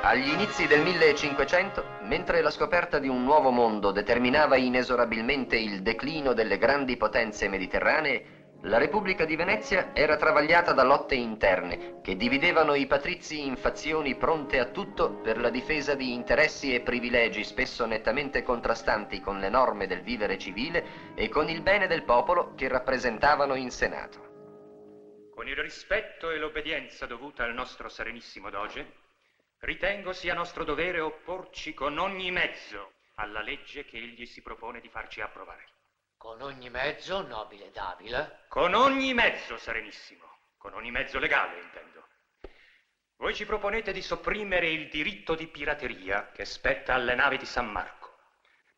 Agli inizi del 1500, mentre la scoperta di un nuovo mondo determinava inesorabilmente il declino delle grandi potenze mediterranee, la Repubblica di Venezia era travagliata da lotte interne che dividevano i patrizi in fazioni pronte a tutto per la difesa di interessi e privilegi spesso nettamente contrastanti con le norme del vivere civile e con il bene del popolo che rappresentavano in Senato. Con il rispetto e l'obbedienza dovuta al nostro Serenissimo Doge, ritengo sia nostro dovere opporci con ogni mezzo alla legge che egli si propone di farci approvare. Con ogni mezzo, nobile Davila? Con ogni mezzo, Serenissimo. Con ogni mezzo legale, intendo. Voi ci proponete di sopprimere il diritto di pirateria che spetta alle navi di San Marco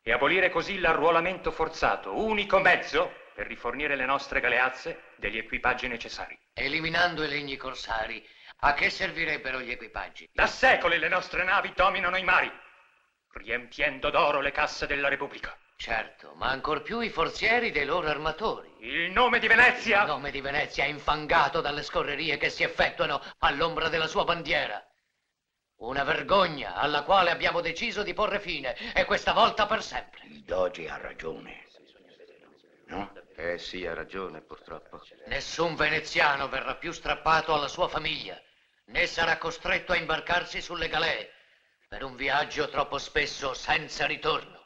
e abolire così l'arruolamento forzato, unico mezzo per rifornire le nostre galeazze degli equipaggi necessari. Eliminando i legni corsari, a che servirebbero gli equipaggi? Da secoli le nostre navi dominano i mari, riempiendo d'oro le casse della Repubblica. Certo, ma ancor più i forzieri dei loro armatori. Il nome di Venezia? Il nome di Venezia è infangato dalle scorrerie che si effettuano all'ombra della sua bandiera. Una vergogna alla quale abbiamo deciso di porre fine, e questa volta per sempre. Il Doge ha ragione, no? Sì, ha ragione, purtroppo. Nessun veneziano verrà più strappato alla sua famiglia, né sarà costretto a imbarcarsi sulle galee per un viaggio troppo spesso senza ritorno.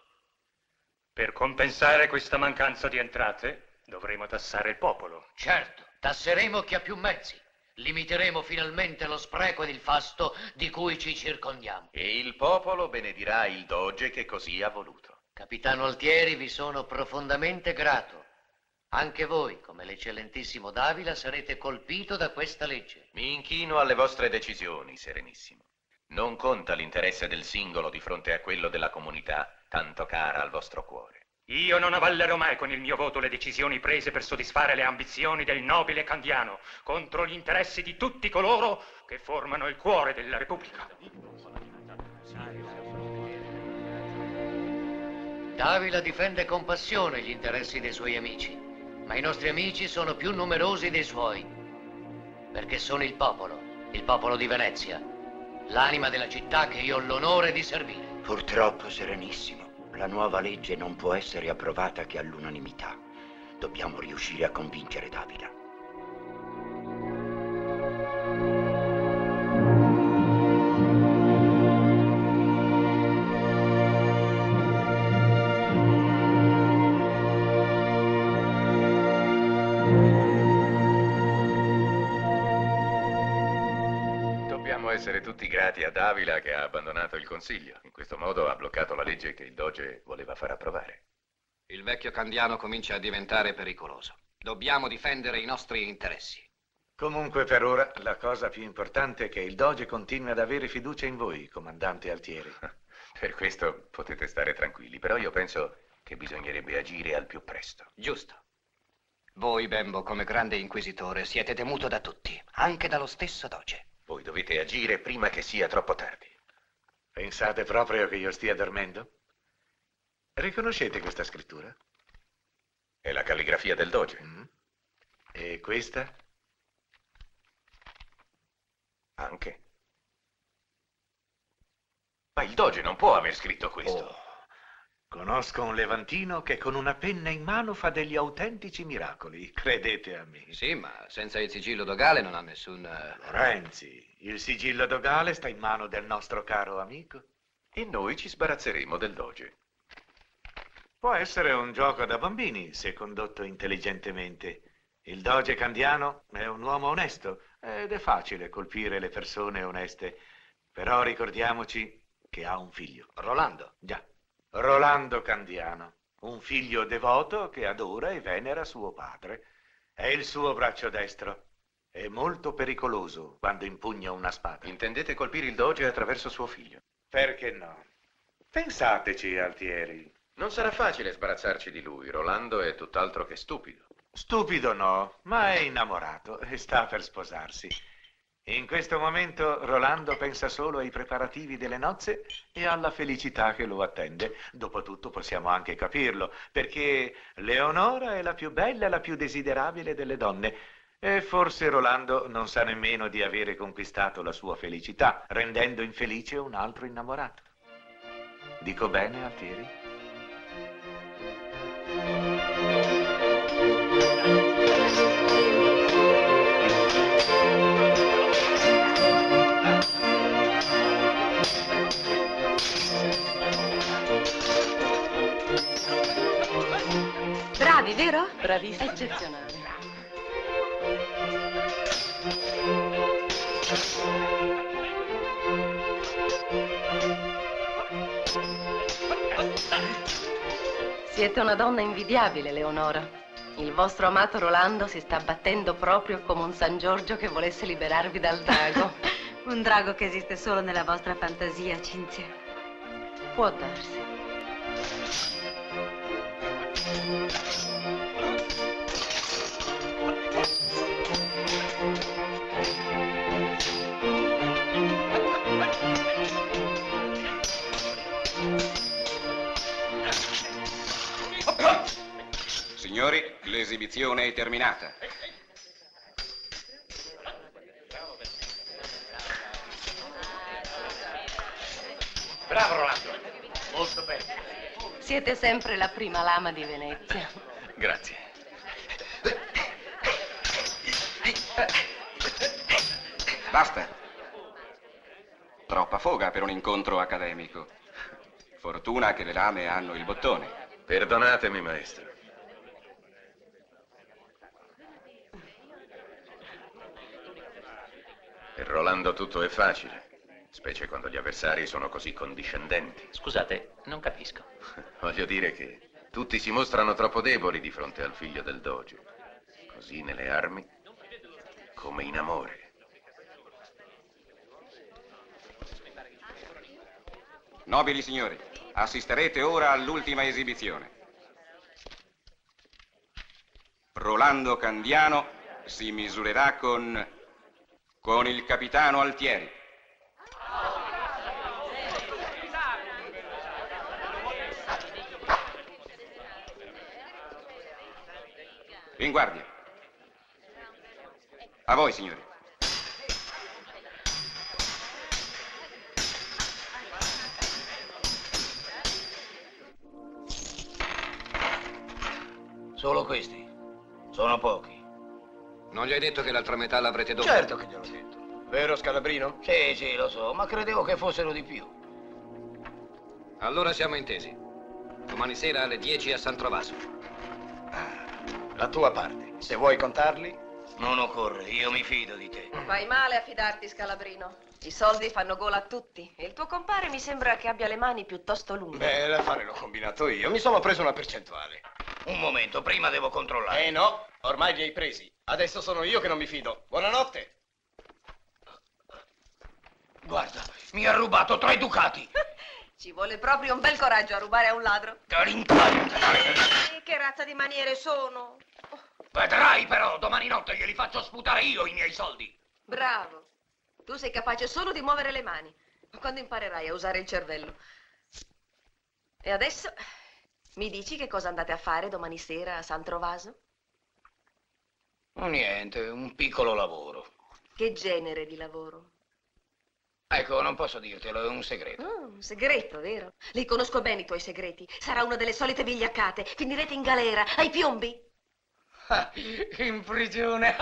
Per compensare questa mancanza di entrate, dovremo tassare il popolo. Certo, tasseremo chi ha più mezzi. Limiteremo finalmente lo spreco ed il fasto di cui ci circondiamo. E il popolo benedirà il Doge che così ha voluto. Capitano Altieri, vi sono profondamente grato. Anche voi, come l'eccellentissimo Davila, sarete colpito da questa legge. Mi inchino alle vostre decisioni, Serenissimo. Non conta l'interesse del singolo di fronte a quello della comunità, tanto cara al vostro cuore. Io non avallerò mai con il mio voto le decisioni prese per soddisfare le ambizioni del nobile Candiano contro gli interessi di tutti coloro che formano il cuore della Repubblica. Davila difende con passione gli interessi dei suoi amici, ma i nostri amici sono più numerosi dei suoi, perché sono il popolo di Venezia, l'anima della città che io ho l'onore di servire. Purtroppo, Serenissimo, la nuova legge non può essere approvata che all'unanimità. Dobbiamo riuscire a convincere Davila. Dobbiamo essere tutti grati a Davila che ha abbandonato il Consiglio. In questo modo ha bloccato la legge che il Doge voleva far approvare. Il vecchio Candiano comincia a diventare pericoloso. Dobbiamo difendere i nostri interessi. Comunque, per ora, la cosa più importante è che il Doge continui ad avere fiducia in voi, comandante Altieri. Per questo potete stare tranquilli, però io penso che bisognerebbe agire al più presto. Giusto. Voi, Bembo, come grande inquisitore, siete temuto da tutti, anche dallo stesso Doge. Voi dovete agire prima che sia troppo tardi. Pensate proprio che io stia dormendo? Riconoscete questa scrittura? È la calligrafia del Doge. E questa? Anche. Ma il Doge non può aver scritto questo. Oh, conosco un levantino che con una penna in mano fa degli autentici miracoli, credete a me. Sì, ma senza il sigillo dogale non ha nessun... Lorenzi, il sigillo dogale sta in mano del nostro caro amico. E noi ci sbarazzeremo del Doge. Può essere un gioco da bambini, se condotto intelligentemente. Il Doge Candiano è un uomo onesto ed è facile colpire le persone oneste. Però ricordiamoci che ha un figlio. Rolando. Già, Rolando Candiano, un figlio devoto che adora e venera suo padre. È il suo braccio destro. È molto pericoloso quando impugna una spada. Intendete colpire il Doge attraverso suo figlio? Perché no? Pensateci, Altieri. Non sarà facile sbarazzarci di lui. Rolando è tutt'altro che stupido. Stupido no, ma è innamorato e sta per sposarsi. In questo momento Rolando pensa solo ai preparativi delle nozze e alla felicità che lo attende. Dopotutto possiamo anche capirlo, perché Leonora è la più bella e la più desiderabile delle donne. E forse Rolando non sa nemmeno di avere conquistato la sua felicità, rendendo infelice un altro innamorato. Dico bene, Altieri? Bravi, vero? Bravissima. Eccezionale. Siete una donna invidiabile, Leonora. Il vostro amato Rolando si sta battendo proprio come un San Giorgio che volesse liberarvi dal drago. Un drago che esiste solo nella vostra fantasia, Cinzia. Può darsi. Signori, l'esibizione è terminata. Bravo, Rolando. Molto bene. Siete sempre la prima lama di Venezia. Grazie. Basta. Troppa foga per un incontro accademico. Fortuna che le lame hanno il bottone. Perdonatemi, maestro. Per Rolando tutto è facile, specie quando gli avversari sono così condiscendenti. Scusate, non capisco. Voglio dire che tutti si mostrano troppo deboli di fronte al figlio del Doge. Così nelle armi come in amore. Nobili signori, assisterete ora all'ultima esibizione. Rolando Candiano si misurerà con il capitano Altieri. In guardia. A voi, signori. Solo questi. Sono pochi. Non gli hai detto che l'altra metà l'avrete dopo? Certo che gliel'ho detto. Vero, Scalabrino? Sì, lo so, ma credevo che fossero di più. Allora siamo intesi. Domani sera alle 10 a San Trovaso. La tua parte. Se vuoi contarli. Non occorre, io mi fido di te. Fai male a fidarti, Scalabrino. I soldi fanno gola a tutti. E il tuo compare mi sembra che abbia le mani piuttosto lunghe. Beh, l'affare l'ho combinato io. Mi sono preso una percentuale. Un momento, prima devo controllare. No, ormai li hai presi. Adesso sono io che non mi fido. Buonanotte. Guarda, mi ha rubato 3 ducati. Ci vuole proprio un bel coraggio a rubare a un ladro. Che razza di maniere sono? Vedrai però, domani notte glieli faccio sputare io i miei soldi. Bravo. Tu sei capace solo di muovere le mani. Ma quando imparerai a usare il cervello? E adesso mi dici che cosa andate a fare domani sera a San Trovaso? Niente, un piccolo lavoro. Che genere di lavoro? Ecco, non posso dirtelo, è un segreto. Un segreto, vero? Li conosco bene i tuoi segreti. Sarà una delle solite vigliaccate. Finirete in galera, ai piombi. In prigione.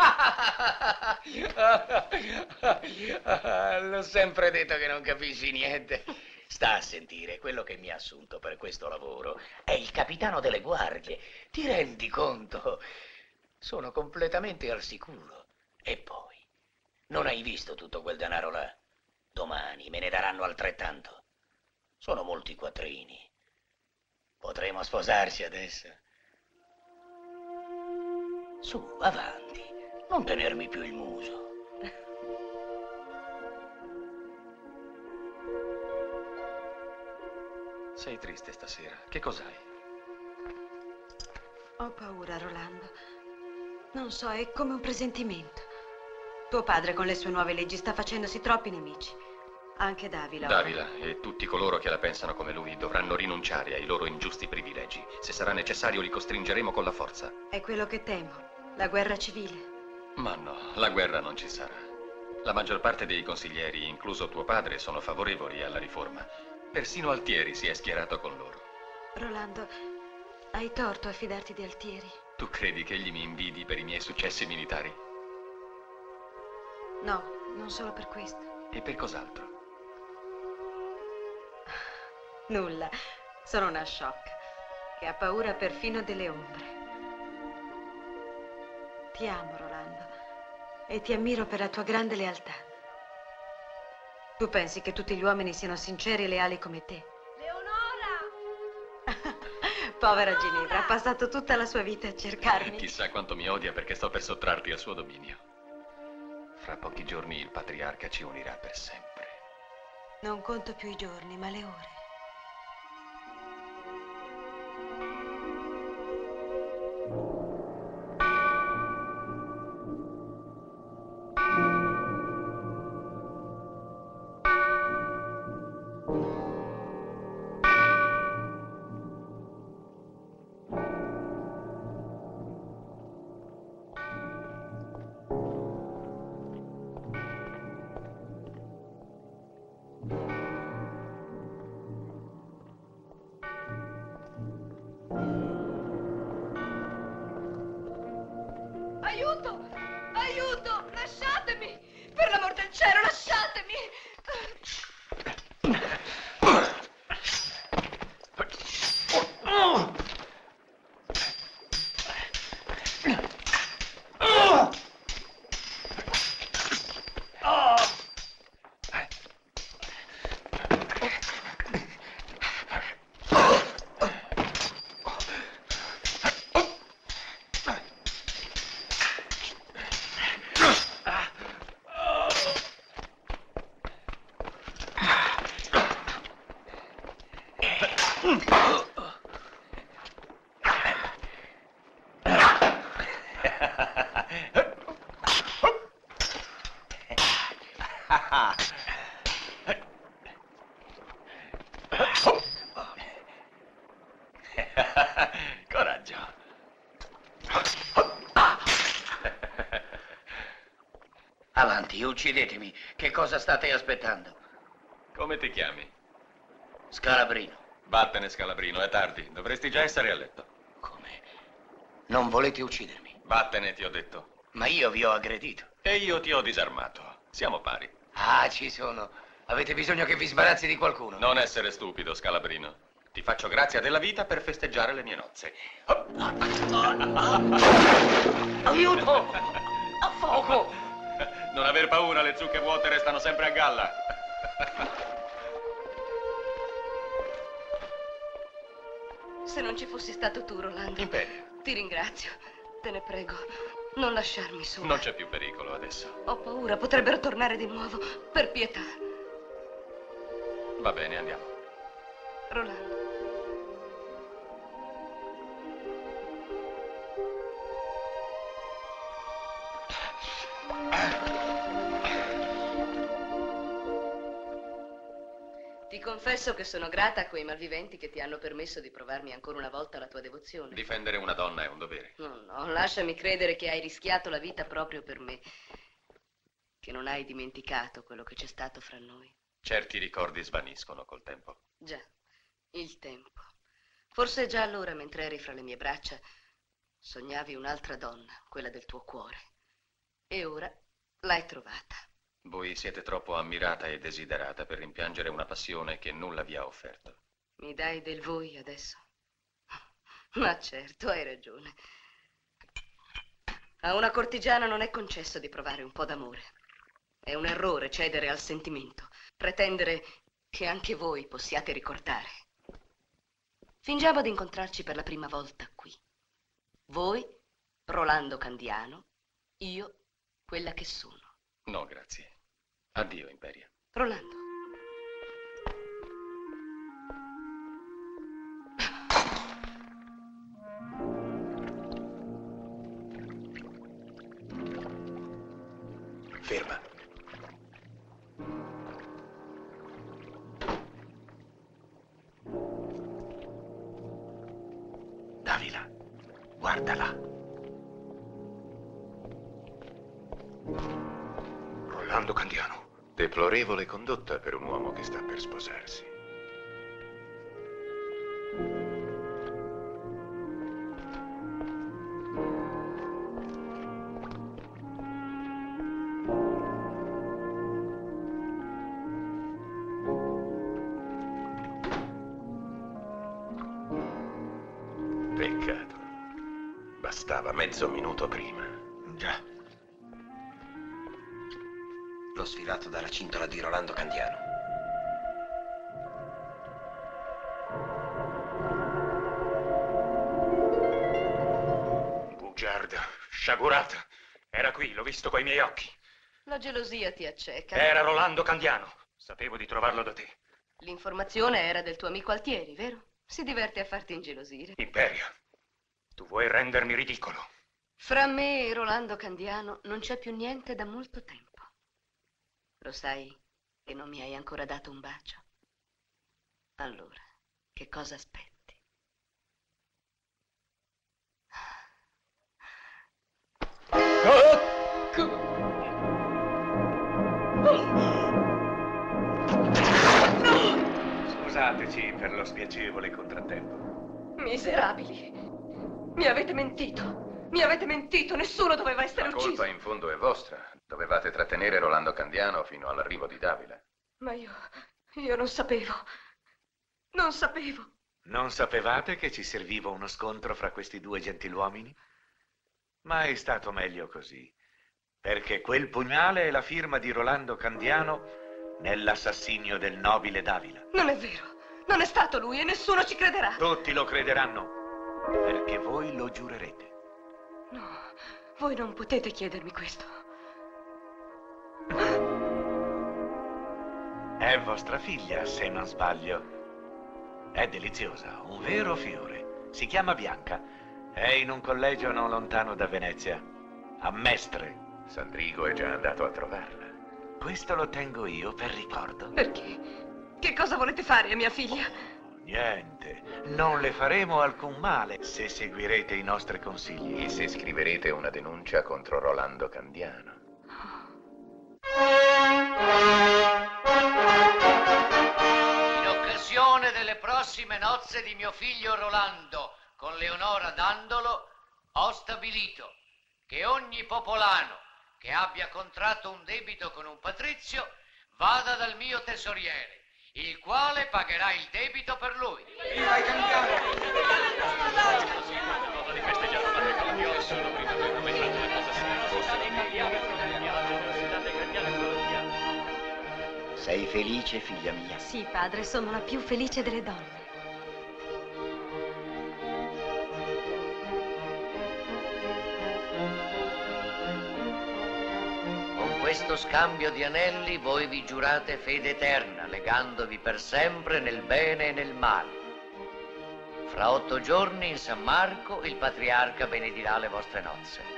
L'ho sempre detto che non capisci niente. Sta a sentire, quello che mi ha assunto per questo lavoro è il capitano delle guardie. Ti rendi conto? Sono completamente al sicuro. E poi, non hai visto tutto quel denaro là? Domani me ne daranno altrettanto. Sono molti quattrini. Potremo sposarci adesso. Su, avanti. Non tenermi più il muso. Sei triste stasera. Che cos'hai? Ho paura, Rolando. Non so, è come un presentimento. Tuo padre con le sue nuove leggi sta facendosi troppi nemici. Anche Davila. Davila e tutti coloro che la pensano come lui dovranno rinunciare ai loro ingiusti privilegi. Se sarà necessario li costringeremo con la forza. È quello che temo, la guerra civile. Ma no, la guerra non ci sarà. La maggior parte dei consiglieri, incluso tuo padre, sono favorevoli alla riforma. Persino Altieri si è schierato con loro. Rolando, hai torto a fidarti di Altieri. Tu credi che egli mi invidi per i miei successi militari? No, non solo per questo. E per cos'altro? Nulla, sono una sciocca che ha paura perfino delle ombre. Ti amo, Rolando, e ti ammiro per la tua grande lealtà. Tu pensi che tutti gli uomini siano sinceri e leali come te? Leonora! Povera Ginevra, ha passato tutta la sua vita a cercarmi. Chissà quanto mi odia perché sto per sottrarti al suo dominio. Fra pochi giorni il patriarca ci unirà per sempre. Non conto più i giorni, ma le ore. Aiuto! Aiuto! Lasciatemi! Per l'amor del cielo, lasciatemi! Coraggio. Avanti, uccidetemi. Che cosa state aspettando? Come ti chiami? Scalabrino. Vattene, Scalabrino, è tardi. Dovresti già essere a letto. Come? Non volete uccidermi? Vattene, ti ho detto. Ma io vi ho aggredito. E io ti ho disarmato. Siamo pari. Ah, ci sono. Avete bisogno che vi sbarazzi di qualcuno? Non essere stupido, Scalabrino. Ti faccio grazia della vita per festeggiare le mie nozze. Aiuto! A fuoco! Non aver paura, le zucche vuote restano sempre a galla. Se non ci fossi stato tu, Rolando. Imperio. Ti ringrazio. Te ne prego, non lasciarmi sola. Non c'è più pericolo adesso. Ho paura, potrebbero tornare di nuovo. Per pietà. Va bene, andiamo. Rolando. Ti confesso che sono grata a quei malviventi che ti hanno permesso di provarmi ancora una volta la tua devozione. Difendere una donna è un dovere. No, lasciami credere che hai rischiato la vita proprio per me. Che non hai dimenticato quello che c'è stato fra noi. Certi ricordi svaniscono col tempo. Già, il tempo. Forse già allora, mentre eri fra le mie braccia, sognavi un'altra donna, quella del tuo cuore. E ora l'hai trovata. Voi siete troppo ammirata e desiderata per rimpiangere una passione che nulla vi ha offerto. Mi dai del voi adesso? Ma certo, hai ragione. A una cortigiana non è concesso di provare un po' d'amore. È un errore cedere al sentimento, pretendere che anche voi possiate ricordare. Fingiamo di incontrarci per la prima volta qui. Voi, Rolando Candiano, io, quella che sono. No, grazie. Addio, Imperia. Rolando. Ferma. Davila, guardala. Rolando Candiano. Deplorevole condotta per un uomo che sta per sposarsi. Peccato. Bastava mezzo minuto prima. Già. L'ho sfilato dalla cintola di Rolando Candiano. Bugiarda, sciagurata. Era qui, l'ho visto coi miei occhi. La gelosia ti acceca. Era Rolando Candiano. Sapevo di trovarlo da te. L'informazione era del tuo amico Altieri, vero? Si diverte a farti ingelosire. Imperia, tu vuoi rendermi ridicolo. Fra me e Rolando Candiano non c'è più niente da molto tempo. Lo sai che non mi hai ancora dato un bacio? Allora, che cosa aspetti? Scusateci per lo spiacevole contrattempo. Miserabili! Mi avete mentito! Mi avete mentito! Nessuno doveva essere La ucciso! colpa in fondo è vostra. Dovevate trattenere Rolando Candiano fino all'arrivo di Davila. Ma io non sapevo. Non sapevo. Non sapevate che ci serviva uno scontro fra questi due gentiluomini? Ma è stato meglio così, perché quel pugnale è la firma di Rolando Candiano nell'assassinio del nobile Davila. Non è vero. Non è stato lui e nessuno ci crederà. Tutti lo crederanno, perché voi lo giurerete. No, voi non potete chiedermi questo. È vostra figlia, se non sbaglio. È deliziosa, un vero fiore. Si chiama Bianca. È in un collegio non lontano da Venezia, a Mestre. Sandrigo è già andato a trovarla. Questo lo tengo io per ricordo. Perché? Che cosa volete fare a mia figlia? Niente, non le faremo alcun male se seguirete i nostri consigli. E se scriverete una denuncia contro Rolando Candiano. In occasione delle prossime nozze di mio figlio Rolando con Leonora Dandolo, ho stabilito che ogni popolano che abbia contratto un debito con un patrizio vada dal mio tesoriere, il quale pagherà il debito per lui. Viva i Candiano! Sei felice, figlia mia? Sì, padre, sono la più felice delle donne. Con questo scambio di anelli voi vi giurate fede eterna, legandovi per sempre nel bene e nel male. Fra 8 giorni in San Marco il patriarca benedirà le vostre nozze.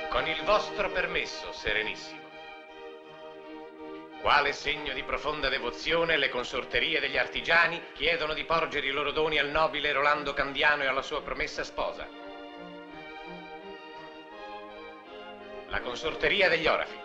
Con il vostro permesso, Serenissimo. Quale segno di profonda devozione, le consorterie degli artigiani chiedono di porgere i loro doni al nobile Rolando Candiano e alla sua promessa sposa. La consorteria degli Orafi.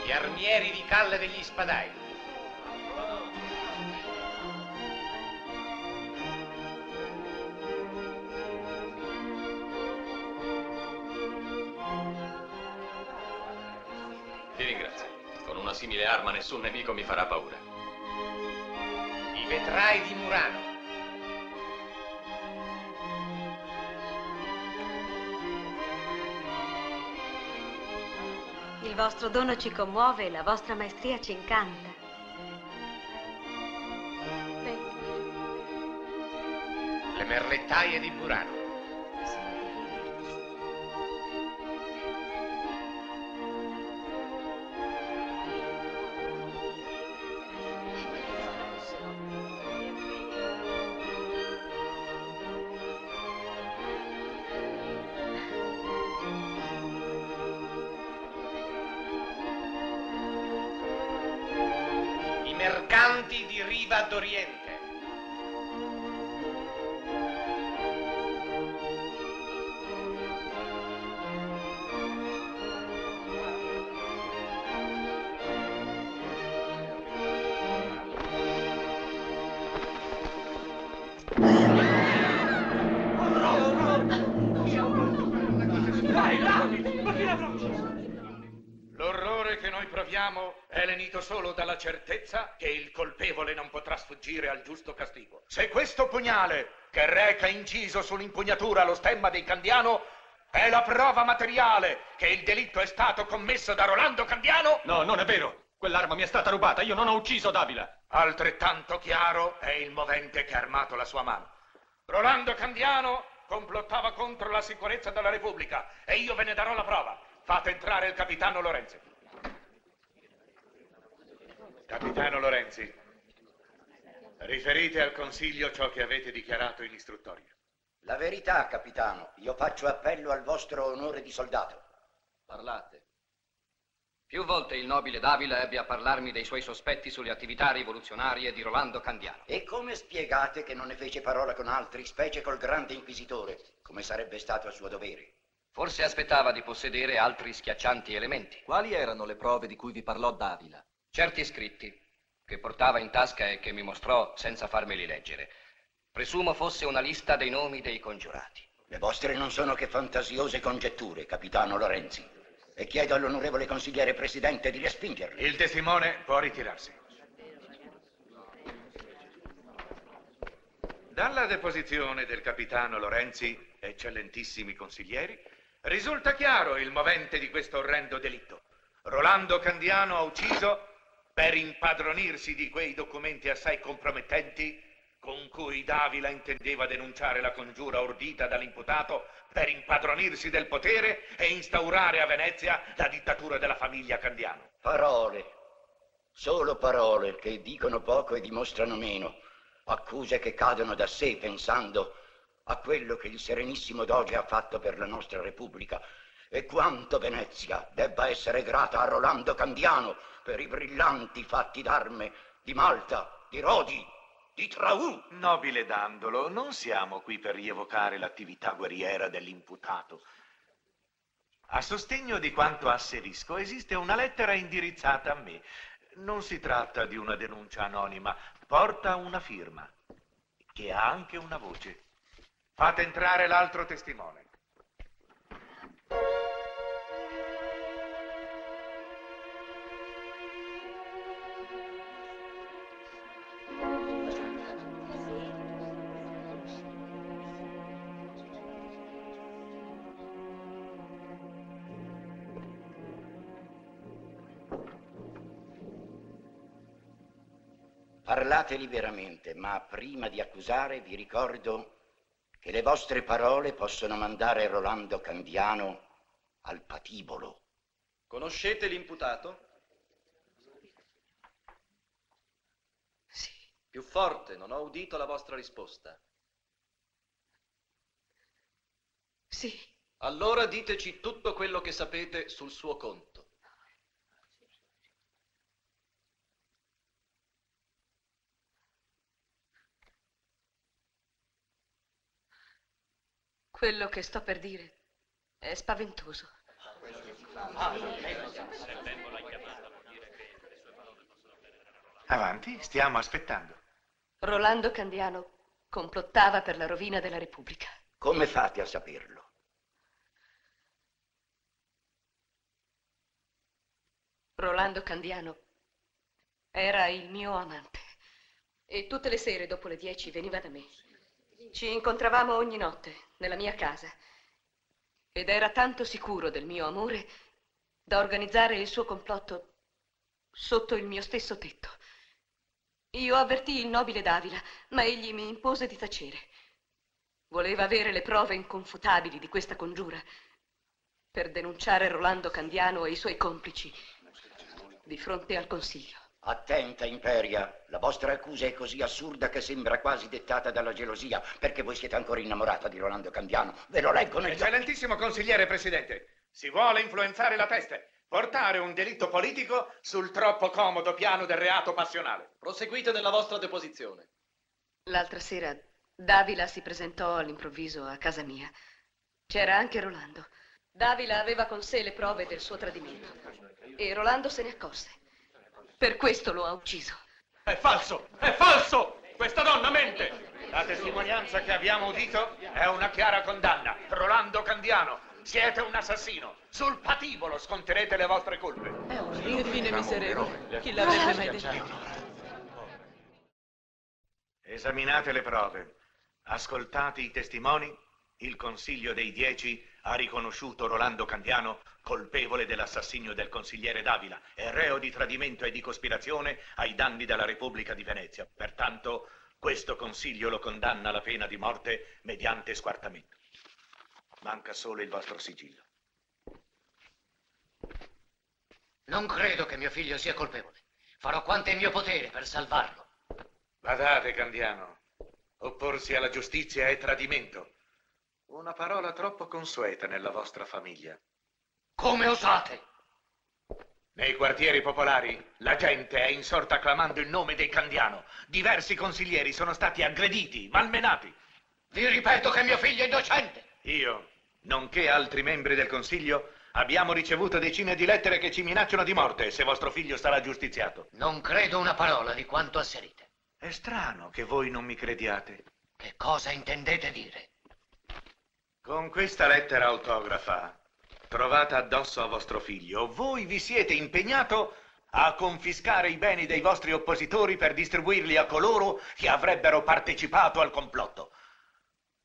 Gli armieri di Calle degli Spadai. Ti ringrazio. Con una simile arma nessun nemico mi farà paura. I vetrai di Murano. Il vostro dono ci commuove e la vostra maestria ci incanta. Le merlettaie di Burano. I mercanti di Riva d'Oriente. L'orrore che noi proviamo è lenito solo dalla certezza che il colpevole non potrà sfuggire al giusto castigo. Se questo pugnale, che reca inciso sull'impugnatura lo stemma dei Candiano, è la prova materiale che il delitto è stato commesso da Rolando Candiano... No, non è vero. Quell'arma mi è stata rubata. Io non ho ucciso Davila. Altrettanto chiaro è il movente che ha armato la sua mano. Rolando Candiano complottava contro la sicurezza della Repubblica e io ve ne darò la prova. Fate entrare il capitano Lorenzi. Capitano Lorenzi, riferite al Consiglio ciò che avete dichiarato in istruttoria. La verità, capitano. Io faccio appello al vostro onore di soldato. Parlate. Più volte il nobile Davila ebbe a parlarmi dei suoi sospetti sulle attività rivoluzionarie di Rolando Candiano. E come spiegate che non ne fece parola con altri, specie col grande inquisitore, come sarebbe stato a suo dovere? Forse aspettava di possedere altri schiaccianti elementi. Quali erano le prove di cui vi parlò Davila? Certi scritti che portava in tasca e che mi mostrò senza farmeli leggere. Presumo fosse una lista dei nomi dei congiurati. Le vostre non sono che fantasiose congetture, capitano Lorenzi. E chiedo all'onorevole consigliere presidente di respingerle. Il testimone può ritirarsi. Dalla deposizione del capitano Lorenzi, eccellentissimi consiglieri, risulta chiaro il movente di questo orrendo delitto. Rolando Candiano ha ucciso per impadronirsi di quei documenti assai compromettenti con cui Davila intendeva denunciare la congiura ordita dall'imputato per impadronirsi del potere e instaurare a Venezia la dittatura della famiglia Candiano. Parole, solo parole che dicono poco e dimostrano meno. Accuse che cadono da sé pensando a quello che il Serenissimo Doge ha fatto per la nostra Repubblica e quanto Venezia debba essere grata a Rolando Candiano per i brillanti fatti d'arme di Malta, di Rodi, di Traù. Nobile Dandolo, non siamo qui per rievocare l'attività guerriera dell'imputato. A sostegno di quanto asserisco, esiste una lettera indirizzata a me. Non si tratta di una denuncia anonima, porta una firma, che ha anche una voce. Fate entrare l'altro testimone. Parlate liberamente, ma prima di accusare vi ricordo che le vostre parole possono mandare Rolando Candiano al patibolo. Conoscete l'imputato? Sì. Più forte, non ho udito la vostra risposta. Sì. Allora diteci tutto quello che sapete sul suo conto. Quello che sto per dire è spaventoso. Avanti, stiamo aspettando. Rolando Candiano complottava per la rovina della Repubblica. Come fate a saperlo? Rolando Candiano era il mio amante e tutte le sere dopo le 10 veniva da me. Ci incontravamo ogni notte nella mia casa ed era tanto sicuro del mio amore da organizzare il suo complotto sotto il mio stesso tetto. Io avvertii il nobile Davila, ma egli mi impose di tacere. Voleva avere le prove inconfutabili di questa congiura per denunciare Rolando Candiano e i suoi complici di fronte al Consiglio. Attenta, Imperia, la vostra accusa è così assurda che sembra quasi dettata dalla gelosia, perché voi siete ancora innamorata di Rolando Candiano. Ve lo leggo negli occhi. Eccellentissimo consigliere presidente, si vuole influenzare la peste, portare un delitto politico sul troppo comodo piano del reato passionale. Proseguite nella vostra deposizione. L'altra sera Davila si presentò all'improvviso a casa mia. C'era anche Rolando. Davila aveva con sé le prove del suo tradimento e Rolando se ne accorse. Per questo lo ha ucciso. È falso! È falso! Questa donna mente! La testimonianza che abbiamo udito è una chiara condanna. Rolando Candiano, siete un assassino. Sul patibolo sconterete le vostre colpe. È un divine miserevole. Chi l'avrebbe mai detto? Esaminate le prove. Ascoltati i testimoni. Il Consiglio dei 10 ha riconosciuto Rolando Candiano colpevole dell'assassinio del consigliere Davila e reo di tradimento e di cospirazione ai danni della Repubblica di Venezia. Pertanto, questo Consiglio lo condanna alla pena di morte mediante squartamento. Manca solo il vostro sigillo. Non credo che mio figlio sia colpevole. Farò quanto è in mio potere per salvarlo. Badate, Candiano. Opporsi alla giustizia è tradimento. Una parola troppo consueta nella vostra famiglia. Come osate? Nei quartieri popolari la gente è insorta clamando il nome dei Candiano. Diversi consiglieri sono stati aggrediti, malmenati. Vi ripeto che mio figlio è innocente. Io, nonché altri membri del Consiglio, abbiamo ricevuto decine di lettere che ci minacciano di morte se vostro figlio sarà giustiziato. Non credo una parola di quanto asserite. È strano che voi non mi crediate. Che cosa intendete dire? Con questa lettera autografa, trovata addosso a vostro figlio, voi vi siete impegnato a confiscare i beni dei vostri oppositori per distribuirli a coloro che avrebbero partecipato al complotto.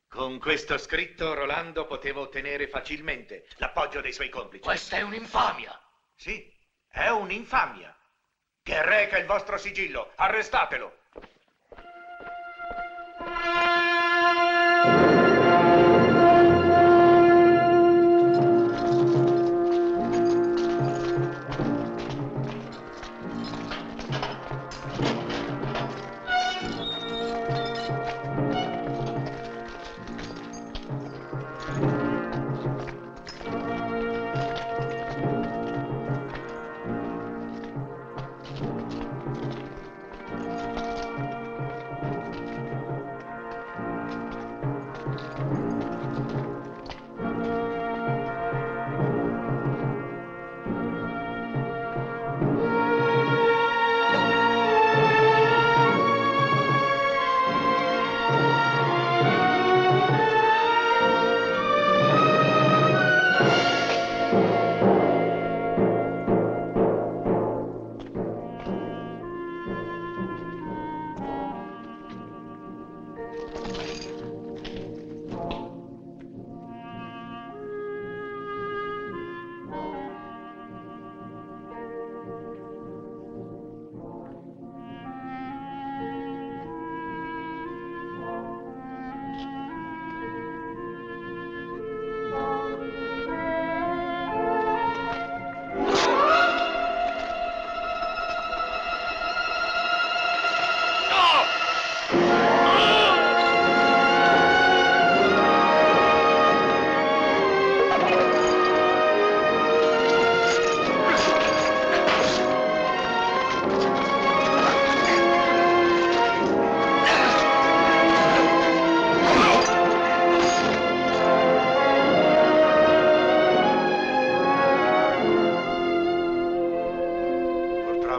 Con questo scritto Rolando poteva ottenere facilmente l'appoggio dei suoi complici. Questa è un'infamia. Sì, è un'infamia che reca il vostro sigillo. Arrestatelo.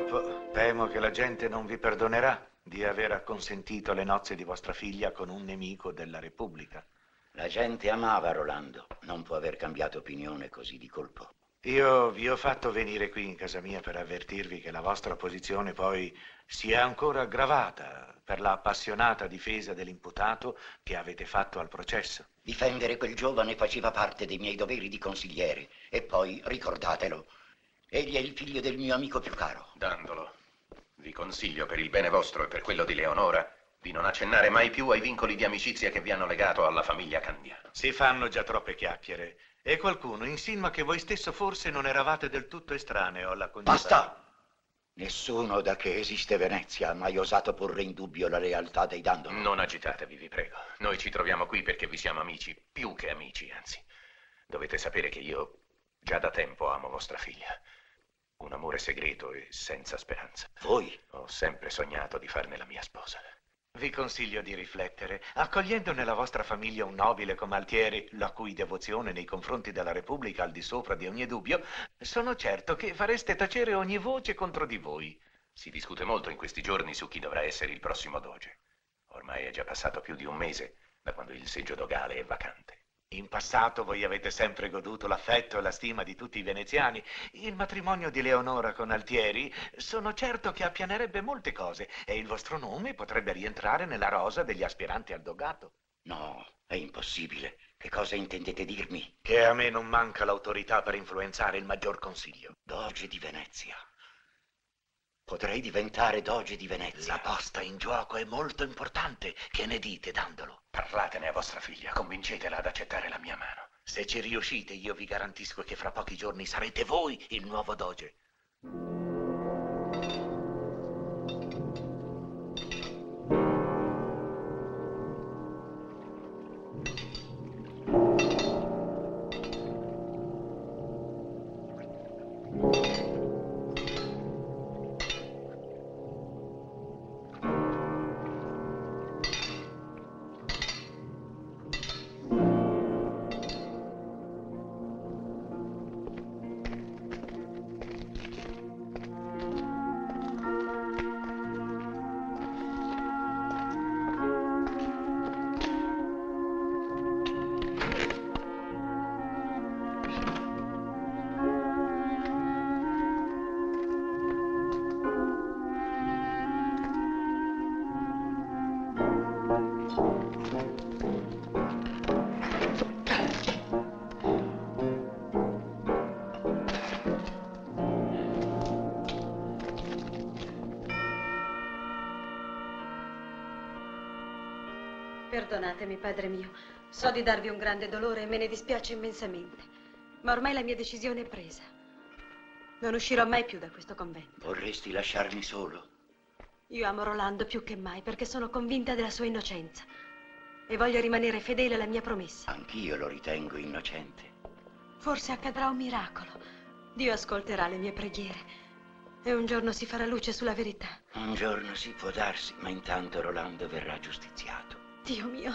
Purtroppo, temo che la gente non vi perdonerà di aver acconsentito alle nozze di vostra figlia con un nemico della Repubblica. La gente amava Rolando, non può aver cambiato opinione così di colpo. Io vi ho fatto venire qui in casa mia per avvertirvi che la vostra posizione poi si è ancora aggravata per la appassionata difesa dell'imputato che avete fatto al processo. Difendere quel giovane faceva parte dei miei doveri di consigliere. E poi, ricordatelo, egli è il figlio del mio amico più caro. Dandolo, vi consiglio per il bene vostro e per quello di Leonora di non accennare mai più ai vincoli di amicizia che vi hanno legato alla famiglia Candiano. Si fanno già troppe chiacchiere e qualcuno insinua che voi stesso forse non eravate del tutto estraneo alla congiunta. Basta! Nessuno da che esiste Venezia ha mai osato porre in dubbio la lealtà dei Dandolo. Non agitatevi, vi prego. Noi ci troviamo qui perché vi siamo amici, più che amici, anzi. Dovete sapere che io già da tempo amo vostra figlia. Un amore segreto e senza speranza. Voi? Ho sempre sognato di farne la mia sposa. Vi consiglio di riflettere. Accogliendo nella vostra famiglia un nobile come Altieri, la cui devozione nei confronti della Repubblica al di sopra di ogni dubbio, sono certo che fareste tacere ogni voce contro di voi. Si discute molto in questi giorni su chi dovrà essere il prossimo doge. Ormai è già passato più di un mese da quando il seggio dogale è vacante. In passato voi avete sempre goduto l'affetto e la stima di tutti i veneziani. Il matrimonio di Leonora con Altieri sono certo che appianerebbe molte cose e il vostro nome potrebbe rientrare nella rosa degli aspiranti al dogato. No, è impossibile. Che cosa intendete dirmi? Che a me non manca l'autorità per influenzare il maggior consiglio. Doge di Venezia. Potrei diventare doge di Venezia. La posta in gioco è molto importante. Che ne dite, Dandolo? Parlatene a vostra figlia, convincetela ad accettare la mia mano. Se ci riuscite, io vi garantisco che fra pochi giorni sarete voi il nuovo doge. Perdonatemi, padre mio. So di darvi un grande dolore e me ne dispiace immensamente. Ma ormai la mia decisione è presa. Non uscirò mai più da questo convento. Vorresti lasciarmi solo? Io amo Rolando più che mai perché sono convinta della sua innocenza. E voglio rimanere fedele alla mia promessa. Anch'io lo ritengo innocente. Forse accadrà un miracolo. Dio ascolterà le mie preghiere. E un giorno si farà luce sulla verità. Un giorno si può darsi, ma intanto Rolando verrà giustiziato. Dio mio.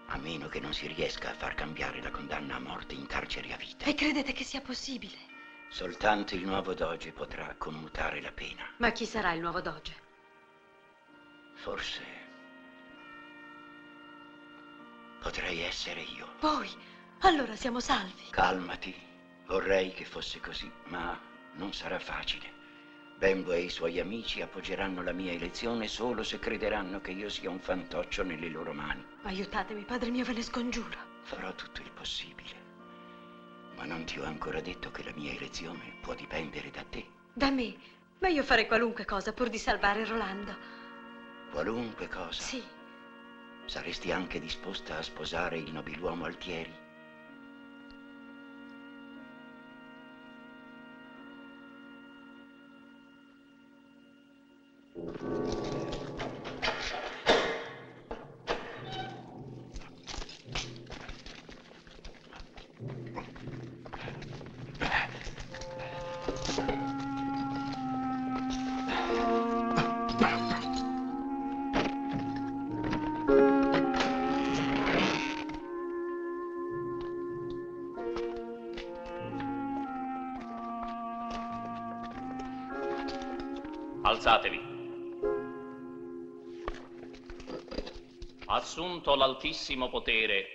A meno che non si riesca a far cambiare la condanna a morte in carcere a vita. E credete che sia possibile? Soltanto il nuovo doge potrà commutare la pena. Ma chi sarà il nuovo doge? Forse potrei essere io. Voi? Allora siamo salvi. Calmati. Vorrei che fosse così, ma non sarà facile. Bembo e i suoi amici appoggeranno la mia elezione solo se crederanno che io sia un fantoccio nelle loro mani. Aiutatemi, padre mio, ve ne scongiuro. Farò tutto il possibile. Ma non ti ho ancora detto che la mia elezione può dipendere da te. Da me? Ma io farei qualunque cosa pur di salvare Rolando. Qualunque cosa? Sì. Saresti anche disposta a sposare il nobiluomo Altieri? Alzatevi. Assunto l'altissimo potere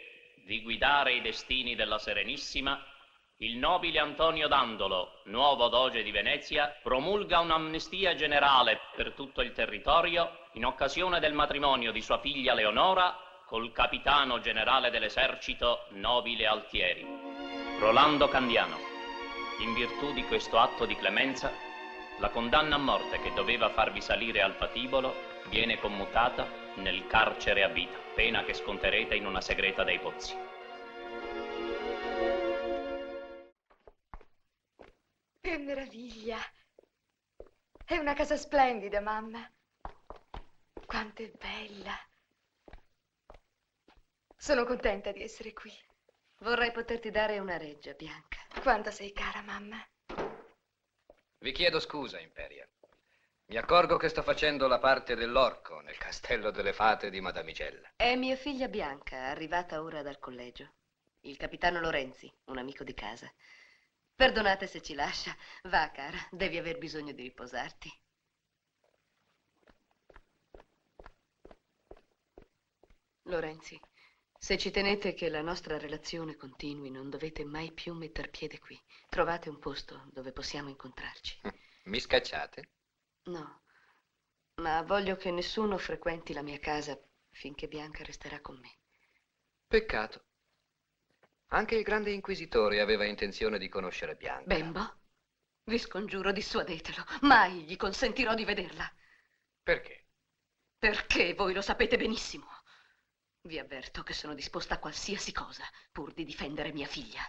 di guidare i destini della Serenissima, il nobile Antonio Dandolo, nuovo doge di Venezia, promulga un'amnistia generale per tutto il territorio in occasione del matrimonio di sua figlia Leonora col capitano generale dell'esercito nobile Altieri, Rolando Candiano. In virtù di questo atto di clemenza, la condanna a morte che doveva farvi salire al patibolo viene commutata nel carcere a vita, pena che sconterete in una segreta dei pozzi. Che meraviglia! È una casa splendida, mamma. Quanto è bella. Sono contenta di essere qui. Vorrei poterti dare una reggia, Bianca. Quanto sei cara, mamma. Vi chiedo scusa, Imperia. Mi accorgo che sto facendo la parte dell'orco nel castello delle fate di Madamigella. È mia figlia Bianca, arrivata ora dal collegio. Il capitano Lorenzi, un amico di casa. Perdonate se ci lascia. Va, cara, devi aver bisogno di riposarti. Lorenzi, se ci tenete che la nostra relazione continui, non dovete mai più metter piede qui. Trovate un posto dove possiamo incontrarci. Mi scacciate? No, ma voglio che nessuno frequenti la mia casa finché Bianca resterà con me. Peccato. Anche il grande inquisitore aveva intenzione di conoscere Bianca. Bembo, vi scongiuro, dissuadetelo. Mai gli consentirò di vederla. Perché? Perché voi lo sapete benissimo. Vi avverto che sono disposta a qualsiasi cosa pur di difendere mia figlia.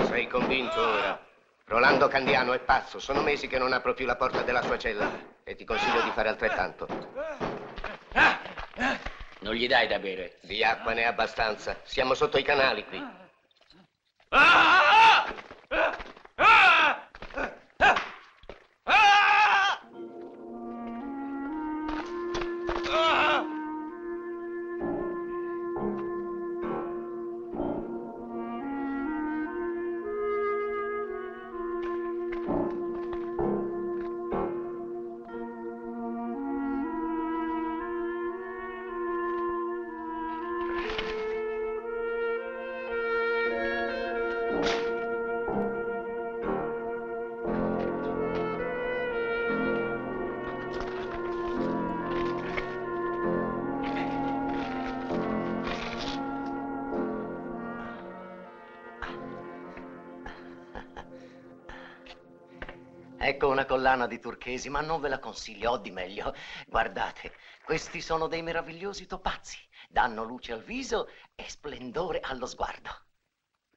Sei convinto ora? Rolando Candiano è pazzo. Sono mesi che non apro più la porta della sua cella e ti consiglio di fare altrettanto. Non gli dai da bere? Di acqua ne è abbastanza. Siamo sotto i canali qui. Ecco una collana di turchesi, ma non ve la consiglio, ho di meglio. Guardate, questi sono dei meravigliosi topazzi. Danno luce al viso e splendore allo sguardo.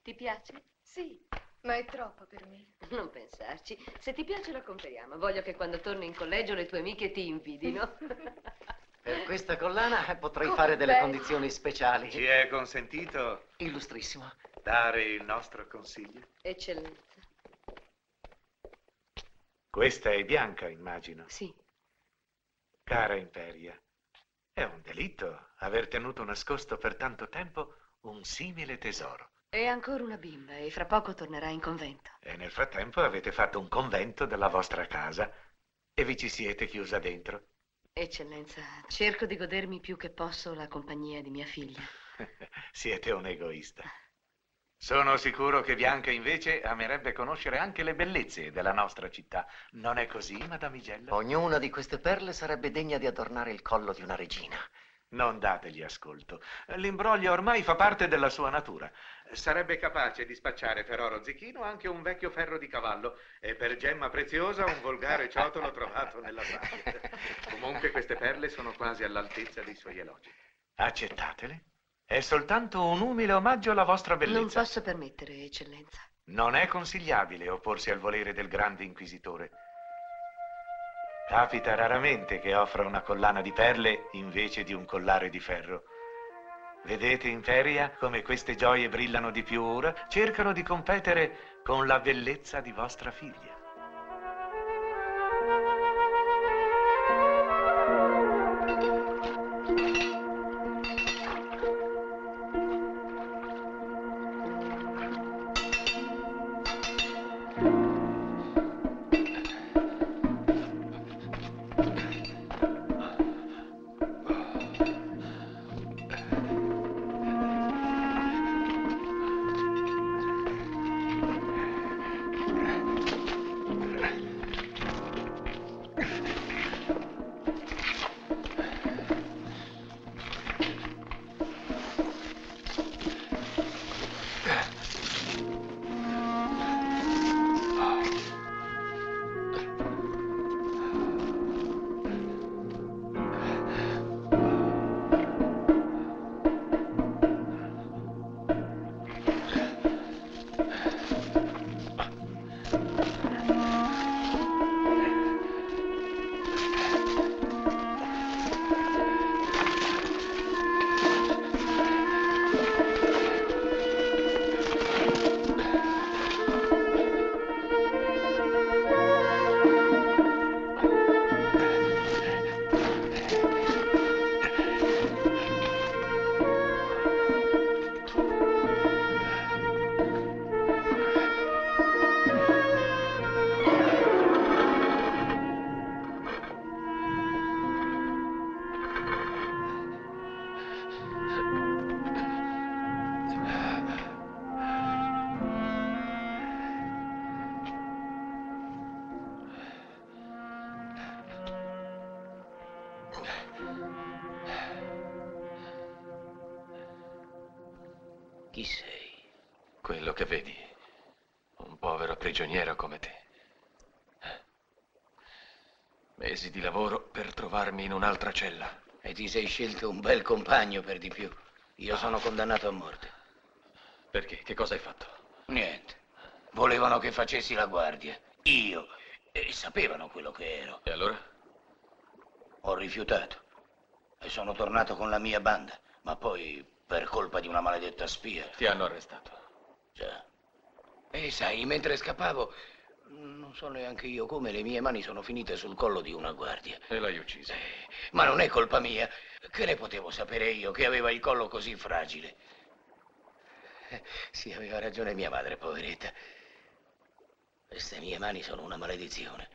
Ti piace? Sì, ma è troppo per me. Non pensarci. Se ti piace lo compriamo. Voglio che quando torni in collegio le tue amiche ti invidino. Per questa collana potrei fare delle condizioni speciali. Ci è consentito Illustrissimo. dare il nostro consiglio? Eccellenza. Questa è Bianca, immagino. Sì. Cara Imperia, è un delitto aver tenuto nascosto per tanto tempo un simile tesoro. È ancora una bimba e fra poco tornerà in convento. E nel frattempo avete fatto un convento della vostra casa e vi ci siete chiusa dentro. Eccellenza, cerco di godermi più che posso la compagnia di mia figlia. Siete un egoista. Sono sicuro che Bianca invece amerebbe conoscere anche le bellezze della nostra città. Non è così, Madamigella? Ognuna di queste perle sarebbe degna di adornare il collo di una regina. Non dategli ascolto. L'imbroglio ormai fa parte della sua natura. Sarebbe capace di spacciare per oro zecchino anche un vecchio ferro di cavallo e per gemma preziosa un volgare ciotolo trovato nella sabbia. Comunque queste perle sono quasi all'altezza dei suoi elogi. Accettatele. È soltanto un umile omaggio alla vostra bellezza. Non posso permettere, eccellenza. Non è consigliabile opporsi al volere del grande inquisitore. Capita raramente che offra una collana di perle invece di un collare di ferro. Vedete, Imperia, come queste gioie brillano di più ora? Cercano di competere con la bellezza di vostra figlia. Chi sei? Quello che vedi, un povero prigioniero come te. Mesi di lavoro per trovarmi in un'altra cella. E ti sei scelto un bel compagno per di più. Io sono condannato a morte. Perché? Che cosa hai fatto? Niente. Volevano che facessi la guardia. Io. E sapevano quello che ero. E allora? Ho rifiutato. E sono tornato con la mia banda. Ma poi, per colpa di una maledetta spia... Ti hanno arrestato. Già. E sai, mentre scappavo, non so neanche io come, le mie mani sono finite sul collo di una guardia. E l'hai uccisa. Ma non è colpa mia. Che ne potevo sapere io che aveva il collo così fragile? Sì, aveva ragione mia madre, poveretta. Queste mie mani sono una maledizione.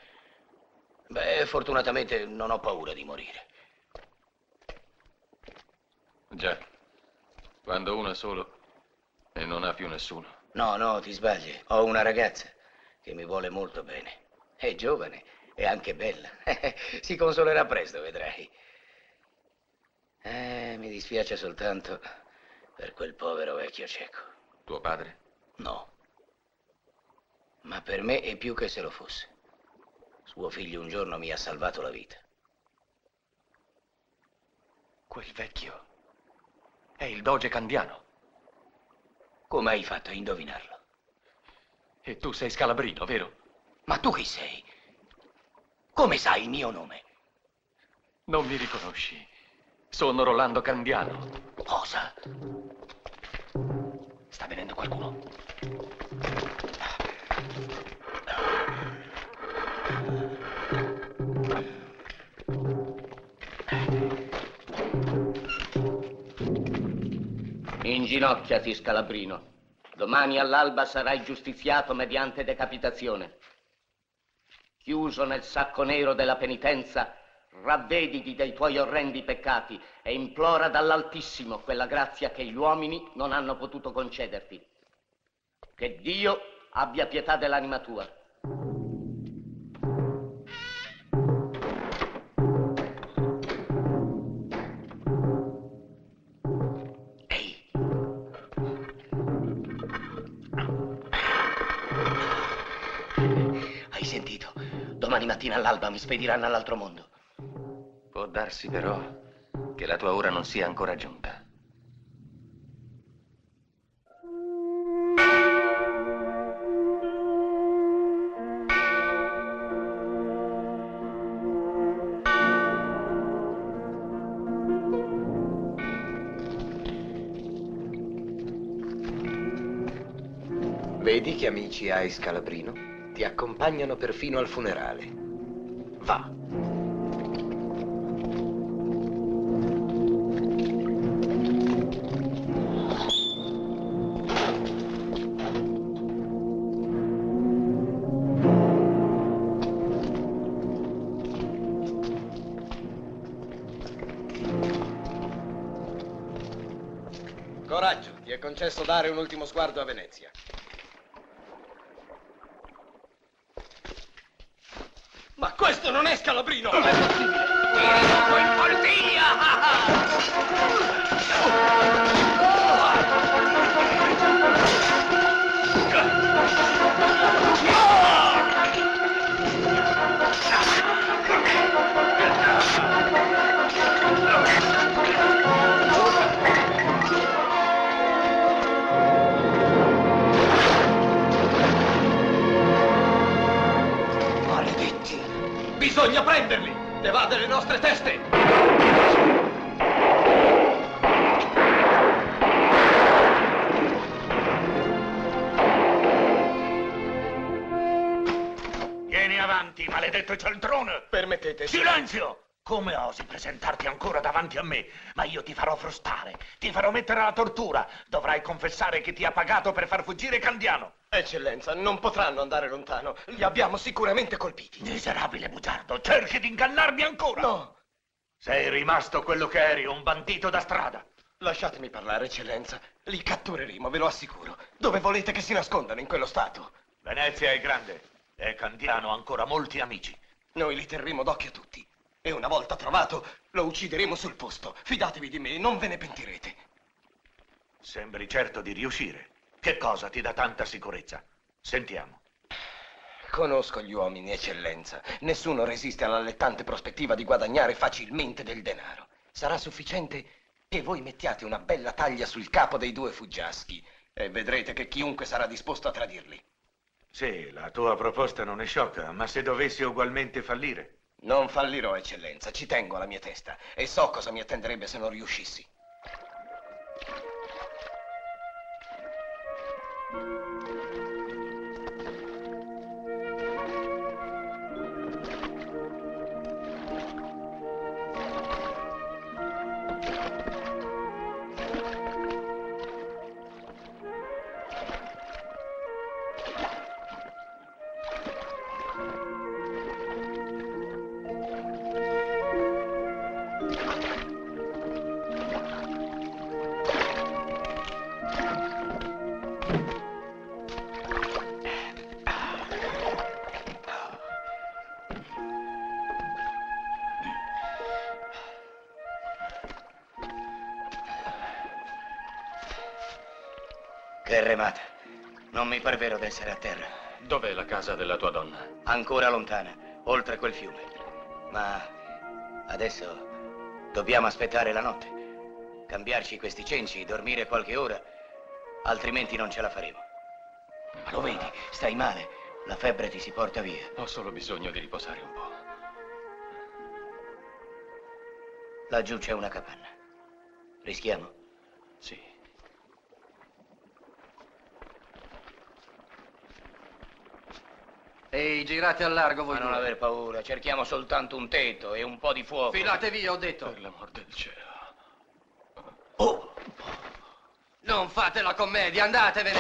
Beh, fortunatamente non ho paura di morire. Già. Quando uno è solo e non ha più nessuno. No, ti sbagli. Ho una ragazza che mi vuole molto bene. È giovane e anche bella. Si consolerà presto, vedrai. Mi dispiace soltanto per quel povero vecchio cieco. Tuo padre? No. Ma per me è più che se lo fosse. Suo figlio un giorno mi ha salvato la vita. Quel vecchio è il doge Candiano. Come hai fatto a indovinarlo? E tu sei Scalabrino, vero? Ma tu chi sei? Come sai il mio nome? Non mi riconosci. Sono Rolando Candiano. Cosa? Sta venendo qualcuno. Inginocchiati, Scalabrino. Domani all'alba sarai giustiziato mediante decapitazione. Chiuso nel sacco nero della penitenza, ravvediti dei tuoi orrendi peccati e implora dall'Altissimo quella grazia che gli uomini non hanno potuto concederti. Che Dio abbia pietà dell'anima tua. sentito? Domani mattina all'alba mi spediranno all'altro mondo. Può darsi però che la tua ora non sia ancora giunta. Vedi che amici hai, Scalabrino? Ti accompagnano perfino al funerale. Va. Coraggio, ti è concesso dare un ultimo sguardo a Venezia. Ma questo non è Scalabrino! Com'è possibile? Tiriamo in poltiglia! Maledetti! Bisogna prenderli! Evade le nostre teste! Vieni avanti, maledetto cialtrone! Permettete. Silenzio! Come osi presentarti ancora davanti a me? Ma io ti farò frustare, ti farò mettere alla tortura. Dovrai confessare che ti ha pagato per far fuggire Candiano. Eccellenza, non potranno andare lontano. Li abbiamo sicuramente colpiti. Miserabile bugiardo, cerchi di ingannarmi ancora? No. Sei rimasto quello che eri, un bandito da strada. Lasciatemi parlare, eccellenza. Li cattureremo, ve lo assicuro. Dove volete che si nascondano in quello stato? Venezia è grande e Candiano ha ancora molti amici. Noi li terremo d'occhio tutti. E una volta trovato, lo uccideremo sul posto. Fidatevi di me, non ve ne pentirete. Sembri certo di riuscire. Che cosa ti dà tanta sicurezza? Sentiamo. Conosco gli uomini, eccellenza. Nessuno resiste all'allettante prospettiva di guadagnare facilmente del denaro. Sarà sufficiente che voi mettiate una bella taglia sul capo dei due fuggiaschi e vedrete che chiunque sarà disposto a tradirli. Sì, la tua proposta non è sciocca, ma se dovessi ugualmente fallire? Non fallirò, eccellenza. Ci tengo alla mia testa e so cosa mi attenderebbe se non riuscissi. Che remata. Non mi par vero d'essere a terra. Dov'è la casa della tua donna? Ancora lontana, oltre quel fiume. Ma adesso dobbiamo aspettare la notte. Cambiarci questi cenci, dormire qualche ora, altrimenti non ce la faremo. Ma lo vedi, stai male. La febbre ti si porta via. Ho solo bisogno di riposare un po'. Laggiù c'è una capanna. Rischiamo? Sì. Ehi, girate al largo voi Ma non due. aver paura, cerchiamo soltanto un tetto e un po' di fuoco. Filate via, ho detto. Per l'amor del cielo. Oh! Non fate la commedia, andatevene.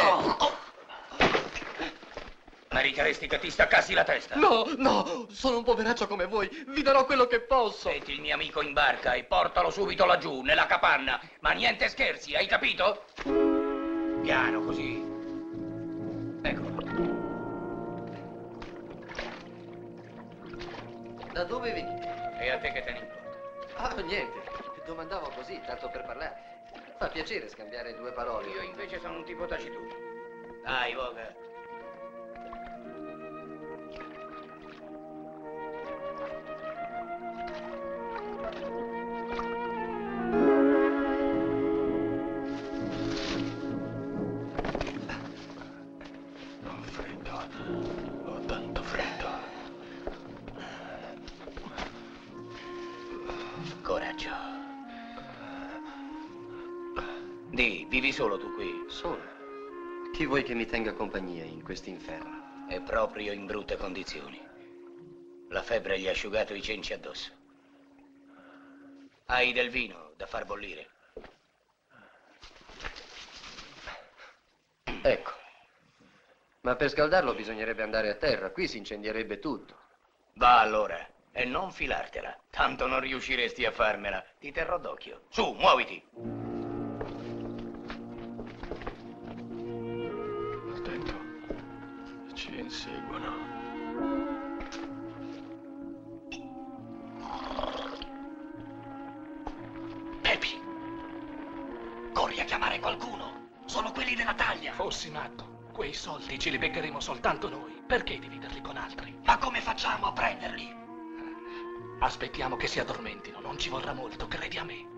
Meriteresti che ti staccassi la testa. No, no, sono un poveraccio come voi. Vi darò quello che posso. Metti il mio amico in barca e portalo subito laggiù, nella capanna. Ma niente scherzi, hai capito? Piano, così. Ecco. Da dove venite? E a te che te ne importa? Ah, niente. Domandavo così, tanto per parlare. Fa piacere scambiare due parole. Io invece sono un tipo taciturno. Dai, Voga. Di, vivi solo tu qui? Solo. Chi vuoi che mi tenga compagnia in quest'inferno? È proprio in brutte condizioni. La febbre gli ha asciugato i cenci addosso. Hai del vino da far bollire? Ecco. Ma per scaldarlo bisognerebbe andare a terra. Qui si incendierebbe tutto. Va allora, e non filartela. Tanto non riusciresti a farmela. Ti terrò d'occhio. Su, muoviti! Attento. Ci inseguono. Pepi! Corri a chiamare qualcuno! Sono quelli della taglia! Fossi matto. Quei soldi ce li beccheremo soltanto noi. Perché dividerli con altri? Ma come facciamo a prenderli? Aspettiamo che si addormentino. Non ci vorrà molto, credi a me.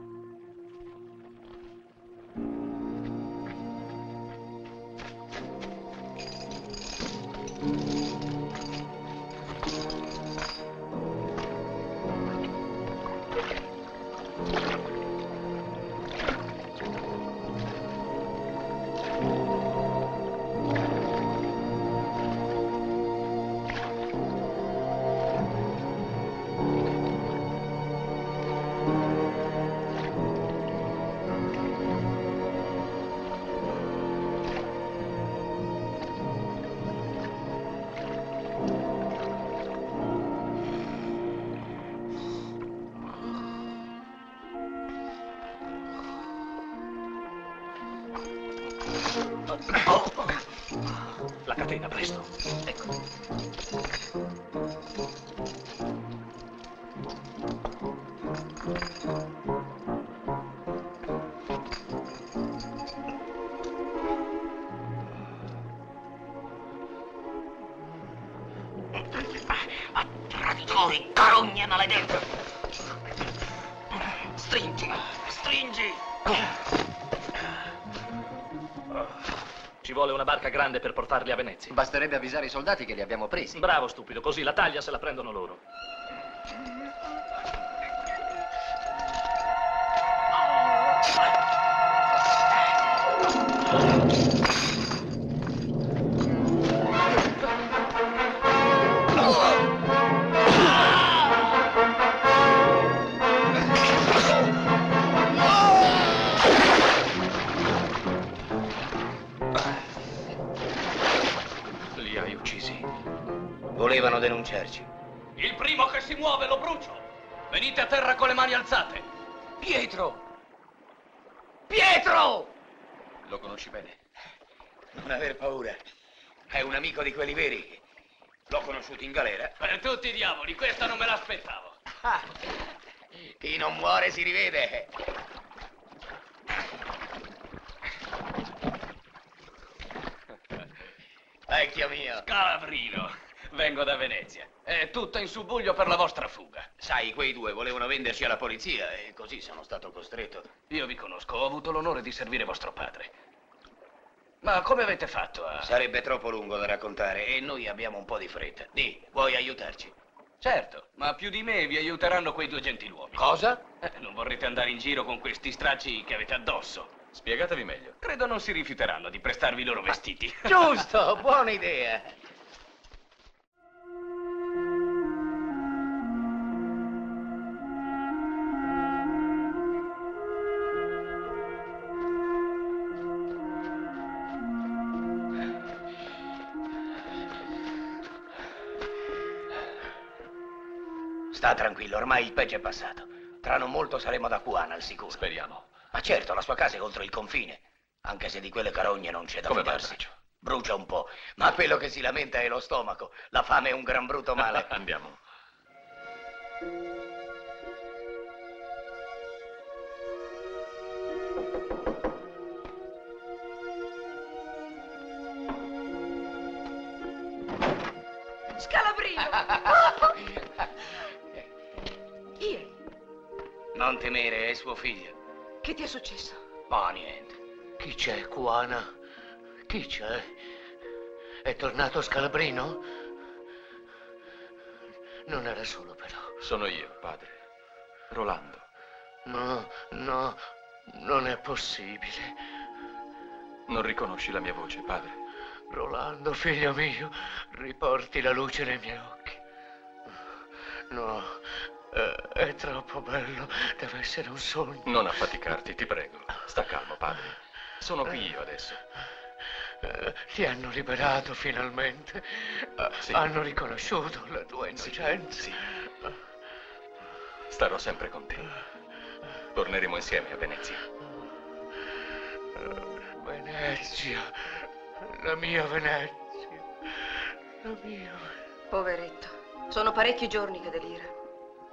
La catena, presto. Ecco. Traditori, carogne maledette! Stringi, stringi! Ci vuole una barca grande per portarli a Venezia. Basterebbe avvisare i soldati che li abbiamo presi. Bravo, stupido, così la taglia se la prendono loro. Li hai uccisi. Volevano denunciarci. Il primo che si muove lo brucio. Venite a terra con le mani alzate. Pietro! Pietro! Lo conosci bene? Non aver paura. È un amico di quelli veri. L'ho conosciuto in galera. Per tutti i diavoli, questa non me l'aspettavo. Chi non muore si rivede. Vecchio mio. Scalabrino, vengo da Venezia. È tutto in subbuglio per la vostra fuga. Sai, quei due volevano venderci alla polizia e così sono stato costretto. Io vi conosco, ho avuto l'onore di servire vostro padre. Ma come avete fatto a... Sarebbe troppo lungo da raccontare e noi abbiamo un po' di fretta. Di, vuoi aiutarci? Certo, ma più di me vi aiuteranno quei due gentiluomini. Cosa? Non vorrete andare in giro con questi stracci che avete addosso. Spiegatevi meglio. Credo non si rifiuteranno di prestarvi i loro vestiti. Giusto, buona idea. Sta tranquillo, ormai il peggio è passato. Tra non molto saremo da Cuana, al sicuro. Speriamo. Ma certo, la sua casa è contro il confine. Anche se di quelle carogne non c'è da Come va il fidarsi. Brucia un po', ma quello che si lamenta è lo stomaco. La fame è un gran brutto male. Andiamo. Scalabrino! Ieri, Non temere, è suo figlio. che ti è successo? Ma niente. Chi c'è, Cuana? Chi c'è? È tornato Scalabrino? Non era solo, però. Sono io, padre. Rolando. No, no, Non è possibile. Non riconosci la mia voce, padre? Rolando, figlio mio, riporti la luce nei miei occhi. No, è troppo bello, deve essere un sogno. Non affaticarti, ti prego. Sta calmo, padre. Sono qui io adesso. Ti hanno liberato finalmente. Sì. Hanno riconosciuto la tua innocenza. Sì. Starò sempre con te. Torneremo insieme a Venezia. Venezia, la mia Venezia, la mia. Poveretto, sono parecchi giorni che delira.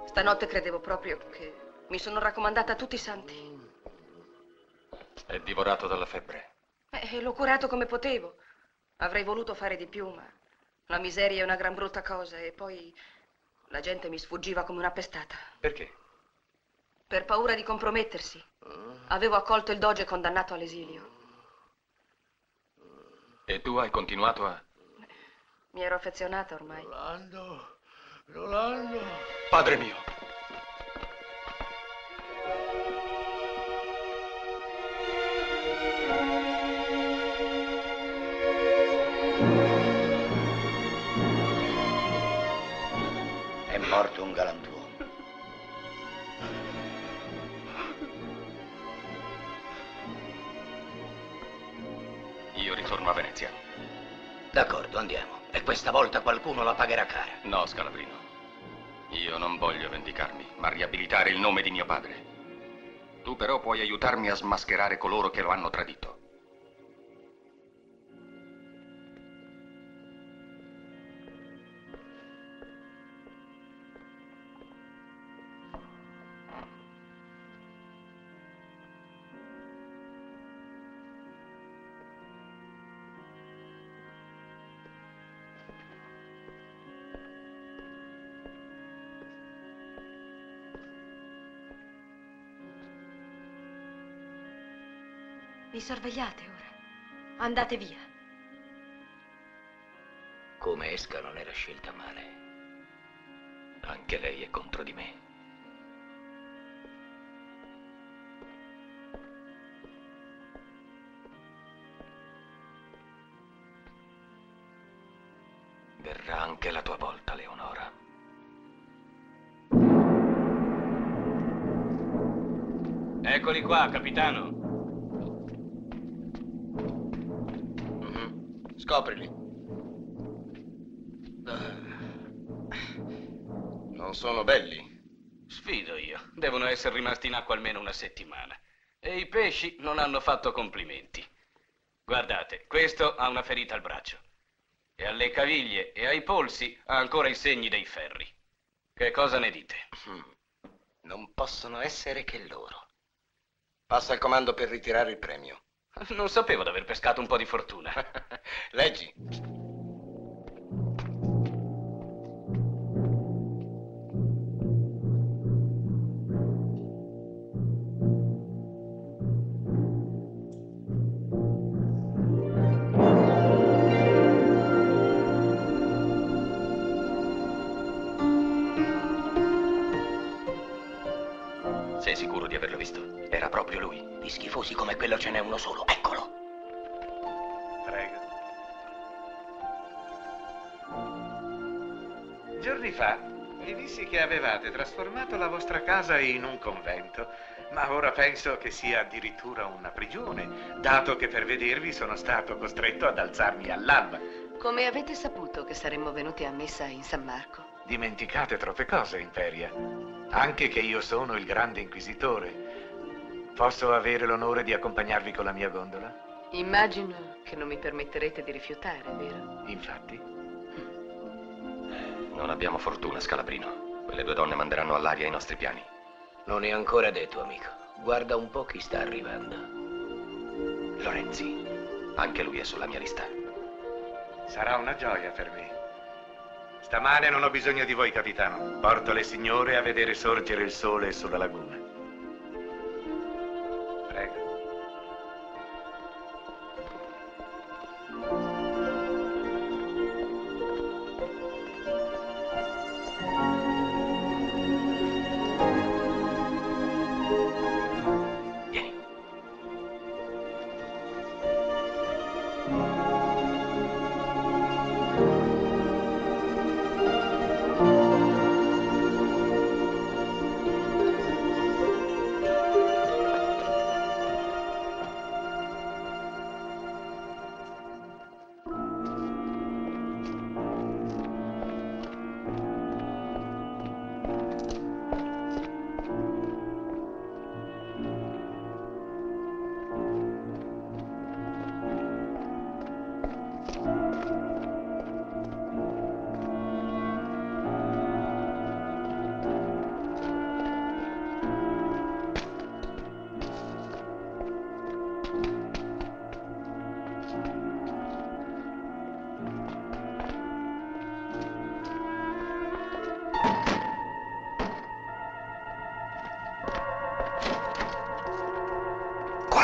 Stanotte credevo proprio che mi sono raccomandata a tutti i santi. È divorato dalla febbre. L'ho curato come potevo. Avrei voluto fare di più, ma la miseria è una gran brutta cosa e poi la gente mi sfuggiva come una pestata. Perché? Per paura di compromettersi. Avevo accolto il doge condannato all'esilio. E tu hai continuato a... Mi ero affezionata ormai. Rolando. Padre mio. È morto un galantuomo. Io ritorno a Venezia. D'accordo, andiamo. E questa volta qualcuno la pagherà cara. No, Scalabrino. Io non voglio vendicarmi, ma riabilitare il nome di mio padre. Tu però puoi aiutarmi a smascherare coloro che lo hanno tradito. Mi sorvegliate ora. Andate via. Come esca non era scelta male. Anche lei è contro di me. Verrà anche la tua volta, Leonora. Eccoli qua, capitano. Scoprili. Non sono belli? Sfido io. Devono essere rimasti in acqua almeno una settimana. E i pesci non hanno fatto complimenti. Guardate, questo ha una ferita al braccio. E alle caviglie e ai polsi ha ancora i segni dei ferri. Che cosa ne dite? Non possono essere che loro. Passa al comando per ritirare il premio. Non sapevo di aver pescato un po' di fortuna. Leggi. Sei sicuro di averlo visto? Era proprio lui. Di schifosi come quello ce n'è uno solo. Eccolo. Prego. Giorni fa mi dissi che avevate trasformato la vostra casa in un convento, ma ora penso che sia addirittura una prigione, dato che per vedervi sono stato costretto ad alzarmi all'alba. Come avete saputo che saremmo venuti a messa in San Marco? Dimenticate troppe cose, Imperia. Anche che io sono il grande inquisitore. Posso avere l'onore di accompagnarvi con la mia gondola? Immagino che non mi permetterete di rifiutare, vero? Infatti. Non abbiamo fortuna, Scalabrino. Quelle due donne manderanno all'aria i nostri piani. Non è ancora detto, amico. Guarda un po' chi sta arrivando. Lorenzi. Anche lui è sulla mia lista. Sarà una gioia per me. Stamane non ho bisogno di voi, capitano. Porto le signore a vedere sorgere il sole sulla laguna. Prego.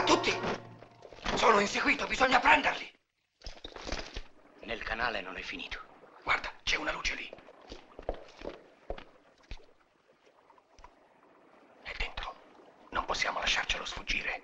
tutti! Sono inseguito, bisogna prenderli! Nel canale non è finito. Guarda, c'è una luce lì. È dentro. Non possiamo lasciarcelo sfuggire.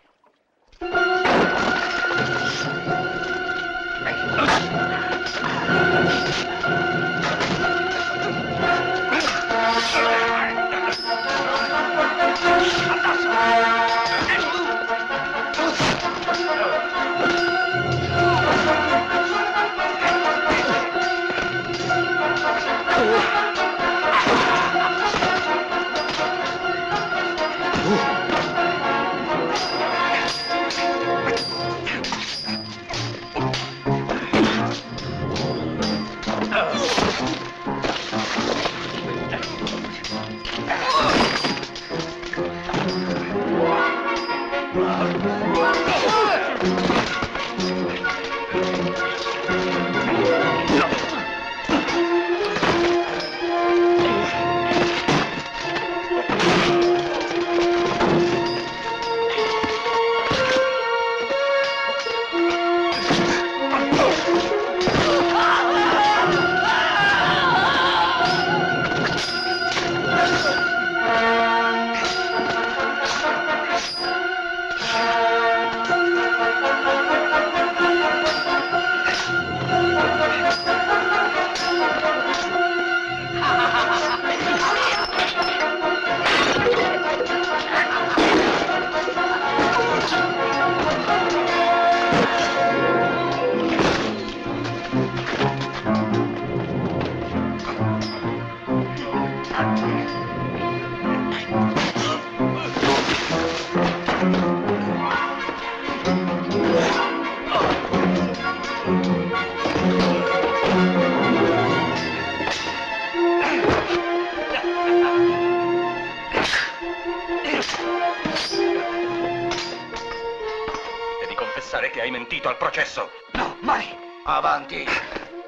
Che hai mentito al processo. No, mai! Avanti!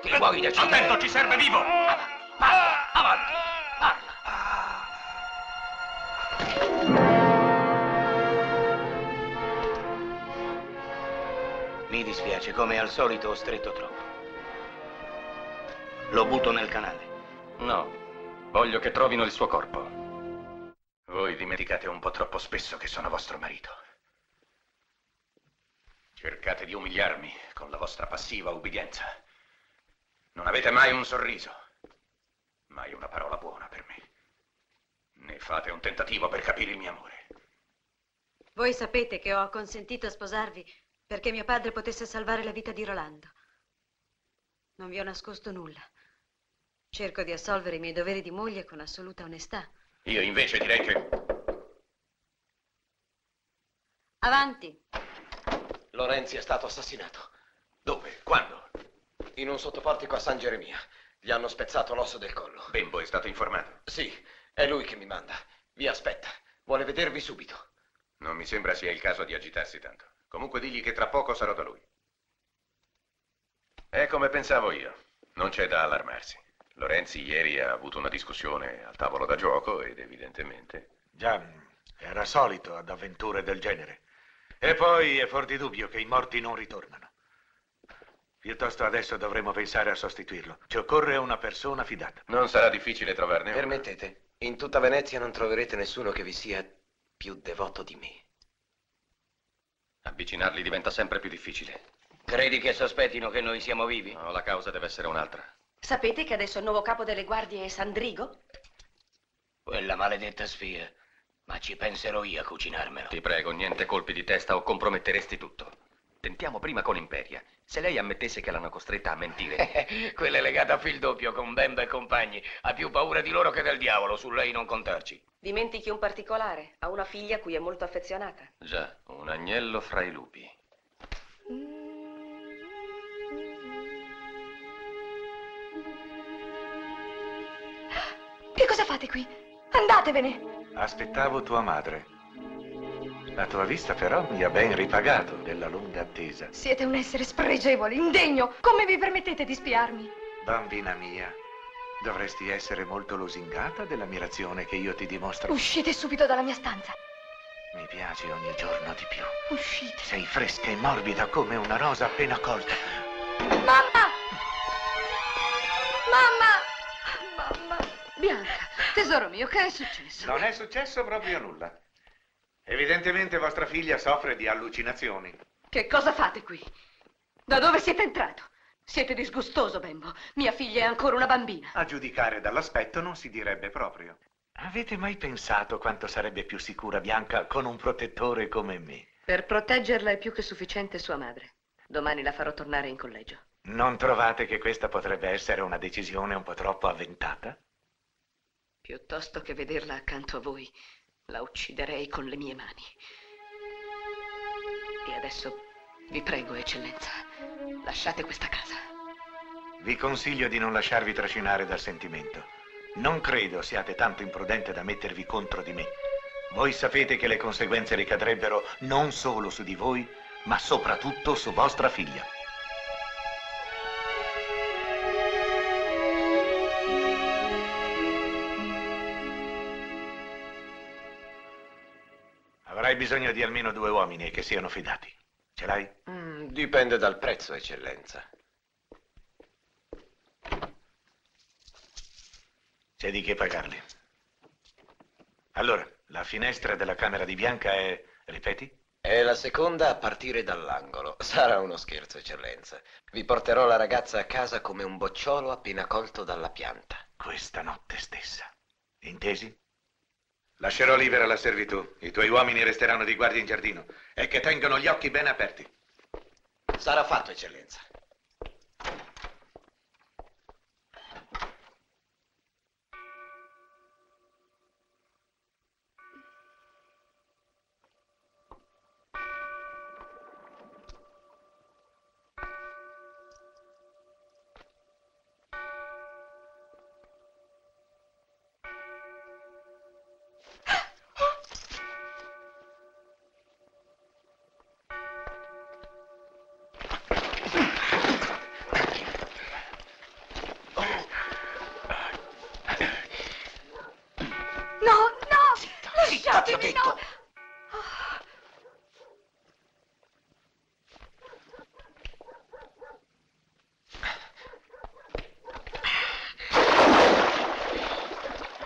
Ti vuoi decidere? Attento, ci serve vivo! Parla, avanti! Parla! Mi dispiace, come al solito ho stretto troppo. Lo butto nel canale. No, voglio che trovino il suo corpo. Voi dimenticate un po' troppo spesso che sono vostro marito. Cercate di umiliarmi con la vostra passiva ubbidienza. Non avete mai un sorriso, mai una parola buona per me. Né fate un tentativo per capire il mio amore. Voi sapete che ho acconsentito a sposarvi perché mio padre potesse salvare la vita di Rolando. Non vi ho nascosto nulla. Cerco di assolvere i miei doveri di moglie con assoluta onestà. Io invece direi che... Avanti! Lorenzi è stato assassinato. Dove? Quando? In un sottoportico a San Geremia. Gli hanno spezzato l'osso del collo. Bembo è stato informato? Sì, è lui che mi manda. Vi aspetta. Vuole vedervi subito. Non mi sembra sia il caso di agitarsi tanto. Comunque digli che tra poco sarò da lui. È come pensavo io. Non c'è da allarmarsi. Lorenzi ieri ha avuto una discussione al tavolo da gioco ed evidentemente... Già, era solito ad avventure del genere. E poi è fuor di dubbio che i morti non ritornano. Piuttosto adesso dovremo pensare a sostituirlo. Ci occorre una persona fidata. Non sarà difficile trovarne una. Permettete, in tutta Venezia non troverete nessuno che vi sia più devoto di me. Avvicinarli diventa sempre più difficile. Credi che sospettino che noi siamo vivi? No, la causa deve essere un'altra. Sapete che adesso il nuovo capo delle guardie è Sandrigo? Quella maledetta spia. Ma ci penserò io a cucinarmelo. Ti prego, niente colpi di testa o comprometteresti tutto. Tentiamo prima con Imperia. Se lei ammettesse che l'hanno costretta a mentire... Quella è legata a fil doppio con Bemba e compagni. Ha più paura di loro che del diavolo. Su lei non contarci. Dimentichi un particolare. Ha una figlia a cui è molto affezionata. Già, un agnello fra i lupi. Che cosa fate qui? Andatevene! Aspettavo tua madre. La tua vista però mi ha ben ripagato della lunga attesa. Siete un essere spregevole, indegno. Come vi permettete di spiarmi? Bambina mia, dovresti essere molto lusingata dell'ammirazione che io ti dimostro. Uscite subito dalla mia stanza. Mi piaci ogni giorno di più. Uscite. Sei fresca e morbida come una rosa appena colta. Mamma! Mamma! Mamma! Bianca, tesoro mio, che è successo? Non è successo proprio nulla. Evidentemente vostra figlia soffre di allucinazioni. Che cosa fate qui? Da dove siete entrato? Siete disgustoso, Bembo. Mia figlia è ancora una bambina. A giudicare dall'aspetto non si direbbe proprio. Avete mai pensato quanto sarebbe più sicura Bianca con un protettore come me? Per proteggerla è più che sufficiente sua madre. Domani la farò tornare in collegio. Non trovate che questa potrebbe essere una decisione un po' troppo avventata? Piuttosto che vederla accanto a voi, la ucciderei con le mie mani. E adesso vi prego, eccellenza, lasciate questa casa. Vi consiglio di non lasciarvi trascinare dal sentimento. Non credo siate tanto imprudente da mettervi contro di me. Voi sapete che le conseguenze ricadrebbero non solo su di voi, ma soprattutto su vostra figlia. Avrai bisogno di almeno 2 uomini che siano fidati. Ce l'hai? Dipende dal prezzo, eccellenza. C'è di che pagarli. Allora, la finestra della camera di Bianca è... ripeti? È la seconda a partire dall'angolo. Sarà uno scherzo, eccellenza. Vi porterò la ragazza a casa come un bocciolo appena colto dalla pianta. Questa notte stessa. Intesi? Lascerò libera la servitù. I tuoi uomini resteranno di guardia in giardino e che tengano gli occhi ben aperti. Sarà fatto, eccellenza. Lasciatemi, no!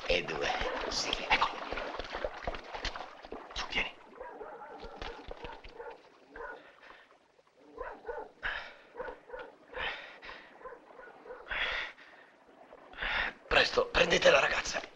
E 2. Sì, ecco. Su, vieni. Presto, prendete la ragazza.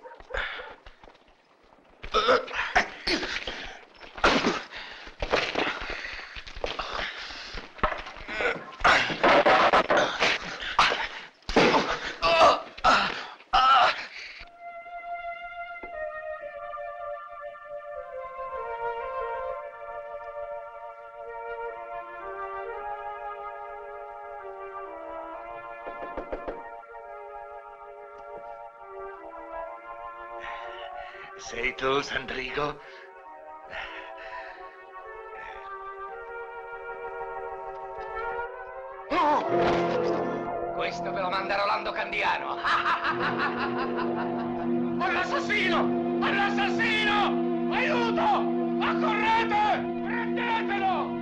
Sei tu, Sandrigo? Questo ve lo manda Rolando Candiano. All'assassino! All'assassino! Aiuto! Accorrete! Prendetelo!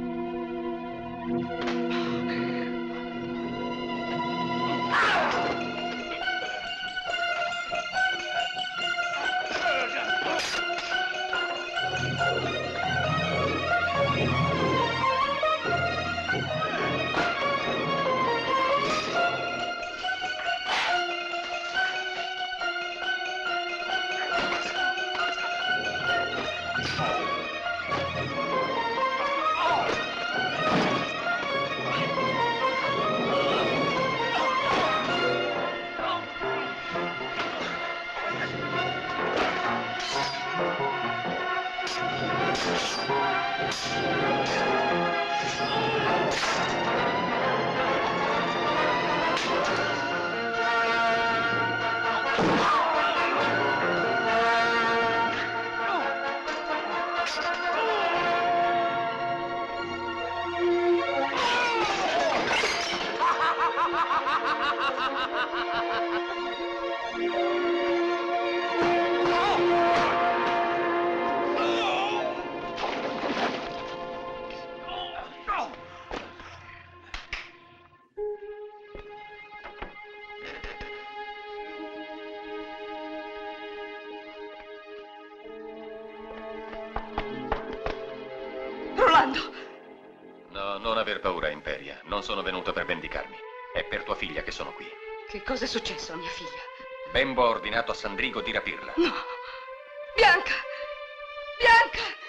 Rolando! No, non aver paura, Imperia. Non sono venuto per vendicarmi. È per tua figlia che sono qui. Che cosa è successo a mia figlia? Bembo ha ordinato a Sandrigo di rapirla. No! Bianca! Bianca!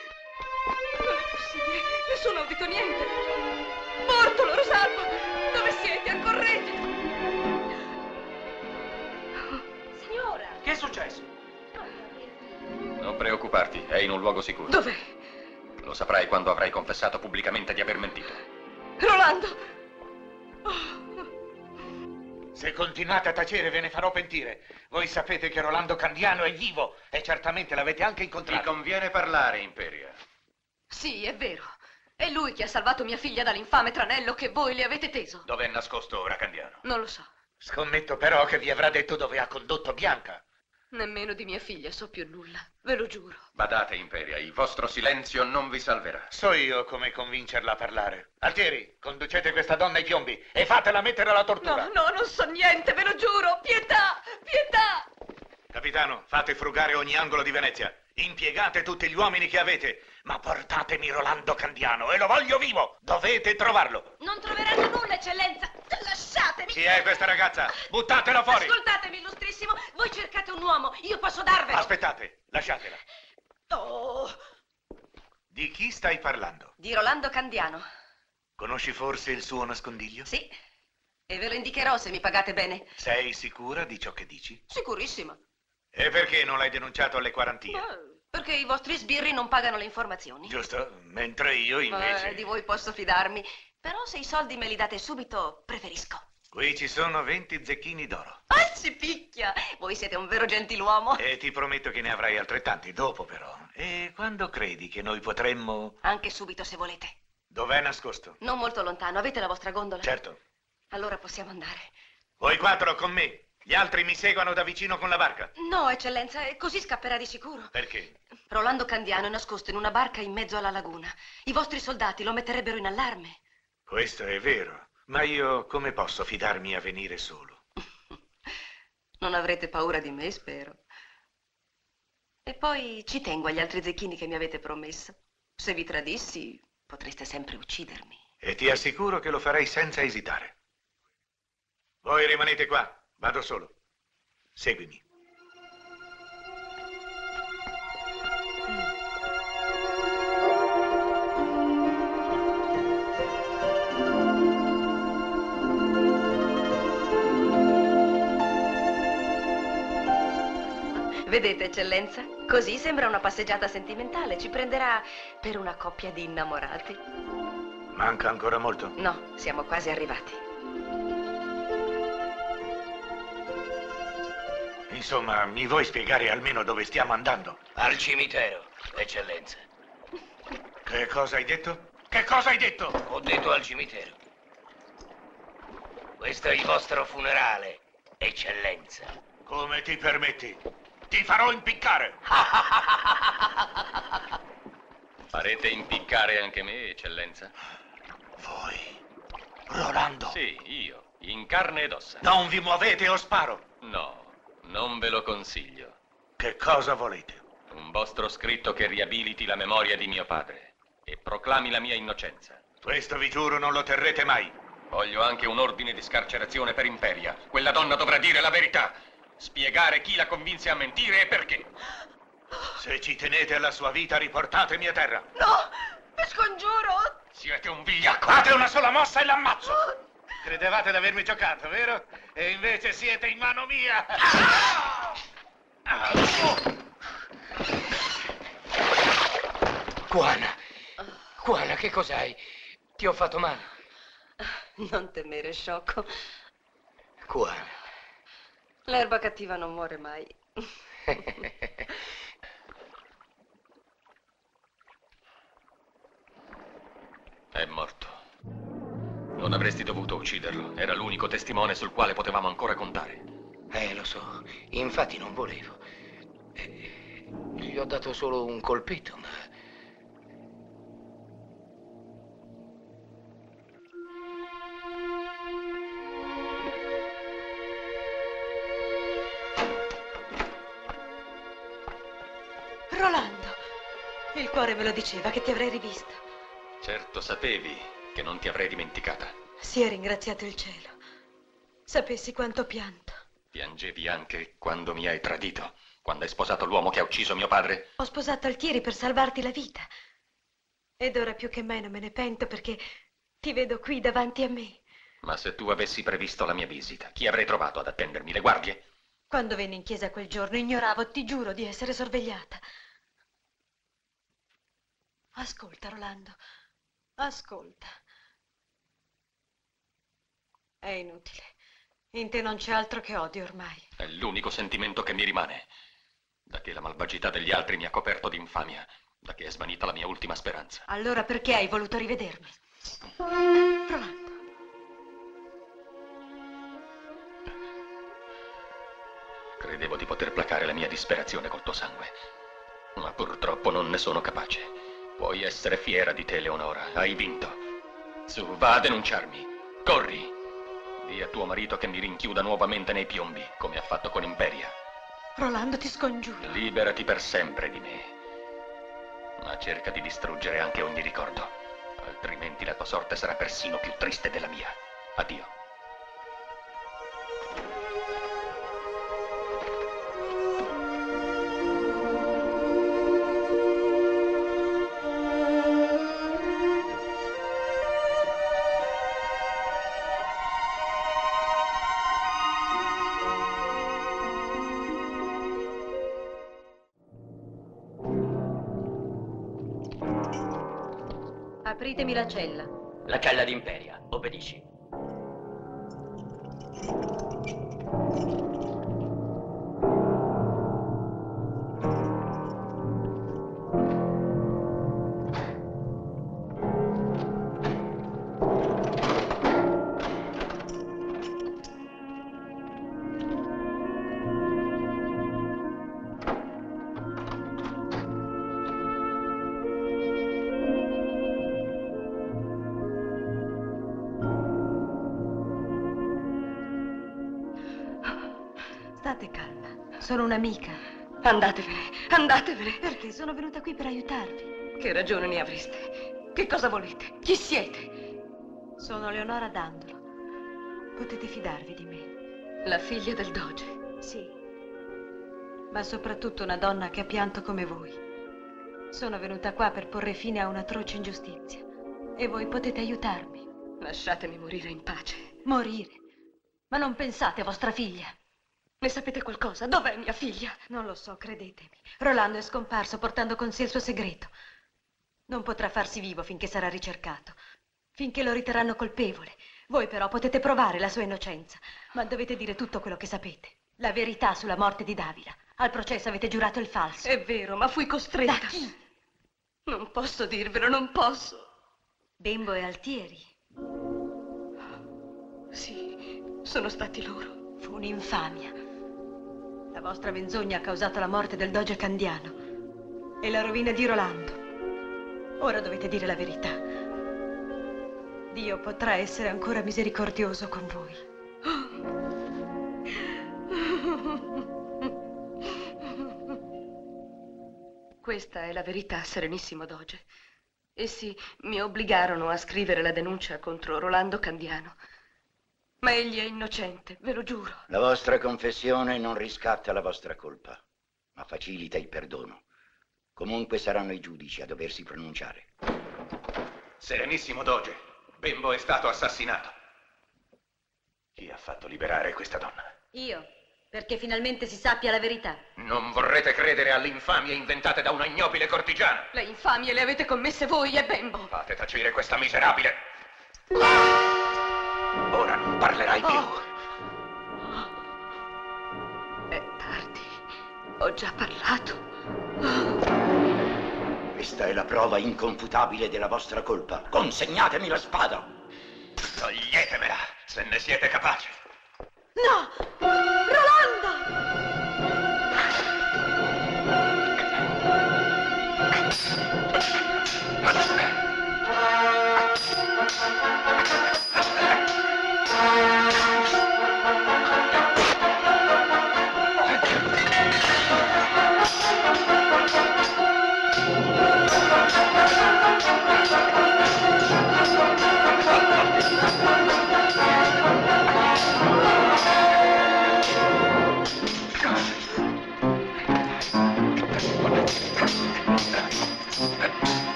Non è possibile, nessuno ha udito niente. Bortolo, Rosalba, dove siete? Accorrete! Signora! Che è successo? Non preoccuparti, è in un luogo sicuro. Dov'è? Lo saprai quando avrai confessato pubblicamente di aver mentito. Rolando! Se continuate a tacere ve ne farò pentire. Voi sapete che Rolando Candiano è vivo e certamente l'avete anche incontrato. Ti conviene parlare, Imperia. Sì, è vero. È lui che ha salvato mia figlia dall'infame tranello che voi le avete teso. Dov'è nascosto ora Candiano? Non lo so. Scommetto però che vi avrà detto dove ha condotto Bianca. Nemmeno di mia figlia so più nulla, ve lo giuro. Badate, Imperia, il vostro silenzio non vi salverà. So io come convincerla a parlare. Altieri, conducete questa donna ai piombi e fatela mettere alla tortura. No, non so niente, ve lo giuro. Pietà, pietà! Capitano, fate frugare ogni angolo di Venezia. Impiegate tutti gli uomini che avete, ma portatemi Rolando Candiano e lo voglio vivo. Dovete trovarlo. Non troveranno nulla, eccellenza. Lasciatemi. Chi è questa ragazza? Buttatela fuori. Ascoltatemi, illustrissimo. Voi cercate un uomo, io posso darvelo. Aspettate, lasciatela. Oh, Di chi stai parlando? di Rolando Candiano. Conosci forse il suo nascondiglio? Sì, e ve lo indicherò se mi pagate bene. Sei sicura di ciò che dici? Sicurissima. E perché non l'hai denunciato alle quarantie? Perché i vostri sbirri non pagano le informazioni. Giusto, mentre io invece... Di voi posso fidarmi. Però se i soldi me li date subito, preferisco. Qui ci sono 20 zecchini d'oro. Ah, si picchia! Voi siete un vero gentiluomo. E ti prometto che ne avrai altrettanti dopo, però. E quando credi che noi potremmo... Anche subito, se volete. Dov'è nascosto? Non molto lontano. Avete la vostra gondola? Certo. Allora possiamo andare. Voi quattro con me. Gli altri mi seguono da vicino con la barca. No, eccellenza, così scapperà di sicuro. Perché? Rolando Candiano è nascosto in una barca in mezzo alla laguna. I vostri soldati lo metterebbero in allarme. Questo è vero. Ma io come posso fidarmi a venire solo? Non avrete paura di me, spero. E poi ci tengo agli altri zecchini che mi avete promesso. Se vi tradissi, potreste sempre uccidermi. E ti assicuro che lo farei senza esitare. Voi rimanete qua. Vado solo. Seguimi. Vedete, eccellenza? Così sembra una passeggiata sentimentale. Ci prenderà per una coppia di innamorati. Manca ancora molto? No, siamo quasi arrivati. Insomma, mi vuoi spiegare almeno dove stiamo andando? Al cimitero, eccellenza. Che cosa hai detto? Che cosa hai detto? Ho detto al cimitero. Questo è il vostro funerale, eccellenza. Come ti permetti? Ti farò impiccare! Farete impiccare anche me, eccellenza? Voi? Rolando? Sì, io, in carne ed ossa. Non vi muovete o sparo? No, non ve lo consiglio. Che cosa volete? Un vostro scritto che riabiliti la memoria di mio padre e proclami la mia innocenza. Questo vi giuro non lo terrete mai. Voglio anche un ordine di scarcerazione per Imperia. Quella donna dovrà dire la verità. Spiegare chi la convinse a mentire e perché. Se ci tenete alla sua vita, riportatemi a terra. No, vi scongiuro. Siete un vigliacco. Fate una sola mossa e l'ammazzo. Credevate di avermi giocato, vero? E invece siete in mano mia. Juana, che cos'hai? Ti ho fatto male? Non temere, sciocco. Juana. L'erba cattiva non muore mai. È morto. Non avresti dovuto ucciderlo. Era l'unico testimone sul quale potevamo ancora contare. Lo so. Infatti non volevo. Gli ho dato solo un colpetto, ma... Rolando, il cuore me lo diceva che ti avrei rivista. Certo sapevi che non ti avrei dimenticata. Sia ringraziato il cielo. Sapessi quanto ho pianto. Piangevi anche quando mi hai tradito, quando hai sposato l'uomo che ha ucciso mio padre? Ho sposato Altieri per salvarti la vita. Ed ora più che mai non me ne pento perché ti vedo qui davanti a me. Ma se tu avessi previsto la mia visita, chi avrei trovato ad attendermi? Le guardie? Quando venni in chiesa quel giorno ignoravo, ti giuro, di essere sorvegliata. Ascolta, Rolando. Ascolta. È inutile. In te non c'è altro che odio ormai. È l'unico sentimento che mi rimane. Da che la malvagità degli altri mi ha coperto di infamia, da che è svanita la mia ultima speranza. Allora perché hai voluto rivedermi? Rolando. Credevo di poter placare la mia disperazione col tuo sangue, ma purtroppo non ne sono capace. Puoi essere fiera di te, Leonora. Hai vinto. Su, va a denunciarmi. Corri. Dì a tuo marito che mi rinchiuda nuovamente nei piombi, come ha fatto con Imperia. Rolando, ti scongiuro. Liberati per sempre di me. Ma cerca di distruggere anche ogni ricordo. Altrimenti la tua sorte sarà persino più triste della mia. Addio. Apritemi la cella. La cella di Imperia, obbedisci. State calma. Sono un'amica. Andatevene, andatevene. Perché? Sono venuta qui per aiutarvi. Che ragione ne avreste? Che cosa volete? Chi siete? Sono Leonora Dandolo. Potete fidarvi di me. La figlia del doge? Sì. Ma soprattutto una donna che ha pianto come voi. Sono venuta qua per porre fine a un'atroce ingiustizia. E voi potete aiutarmi. Lasciatemi morire in pace. Morire? Ma non pensate a vostra figlia. Ne sapete qualcosa? Dov'è mia figlia? Non lo so, credetemi. Rolando è scomparso portando con sé il suo segreto. Non potrà farsi vivo finché sarà ricercato, finché lo riterranno colpevole. Voi però potete provare la sua innocenza, ma dovete dire tutto quello che sapete. La verità sulla morte di Davila. Al processo avete giurato il falso. È vero, ma fui costretta. Da chi? Non posso dirvelo, non posso. Bembo e Altieri. Sì, sono stati loro. Fu un'infamia. La vostra menzogna ha causato la morte del doge Candiano e la rovina di Rolando. Ora dovete dire la verità. Dio potrà essere ancora misericordioso con voi. Questa è la verità, Serenissimo Doge. Essi mi obbligarono a scrivere la denuncia contro Rolando Candiano. Ma egli è innocente, ve lo giuro. La vostra confessione non riscatta la vostra colpa, ma facilita il perdono. Comunque saranno i giudici a doversi pronunciare. Serenissimo Doge, Bembo è stato assassinato. Chi ha fatto liberare questa donna? Io, perché finalmente si sappia la verità. Non vorrete credere alle infamie inventate da una ignobile cortigiana. Le infamie le avete commesse voi e Bembo. Fate tacere questa miserabile. Ora non parlerai più. È tardi. Ho già parlato. Questa è la prova inconfutabile della vostra colpa. Consegnatemi la spada. Toglietemela, se ne siete capaci. No! Rolando!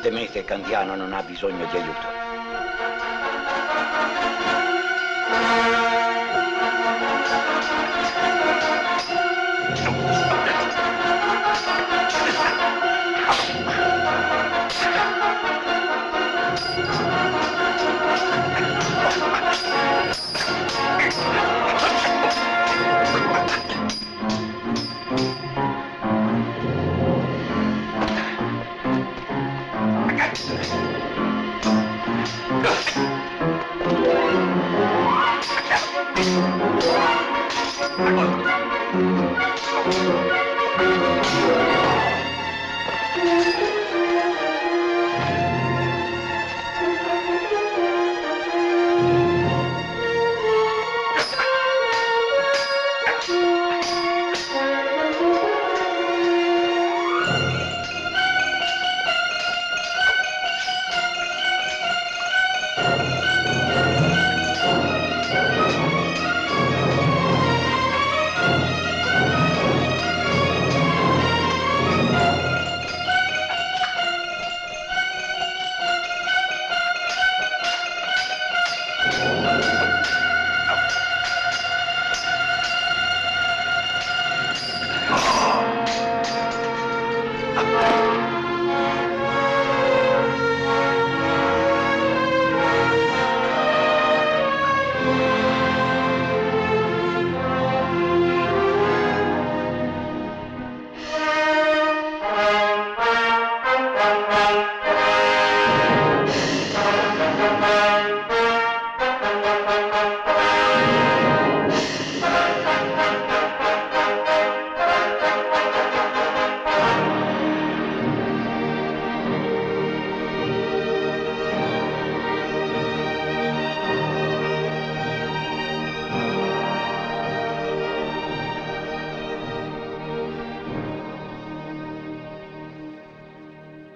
temete, Candiano non ha bisogno di aiuto.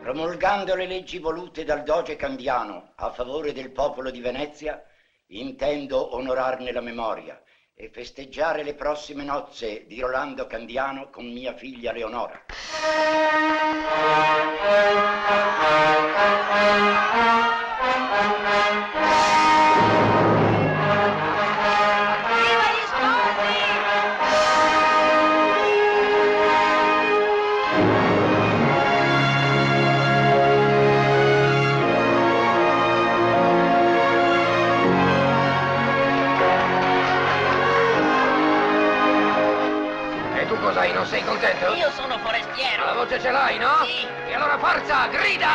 Promulgando le leggi volute dal doge Candiano a favore del popolo di Venezia, intendo onorarne la memoria e festeggiare le prossime nozze di Rolando Candiano con mia figlia Leonora. Cos'hai, non sei contento? Io sono forestiero. La voce ce l'hai, no? Sì. E allora forza, grida!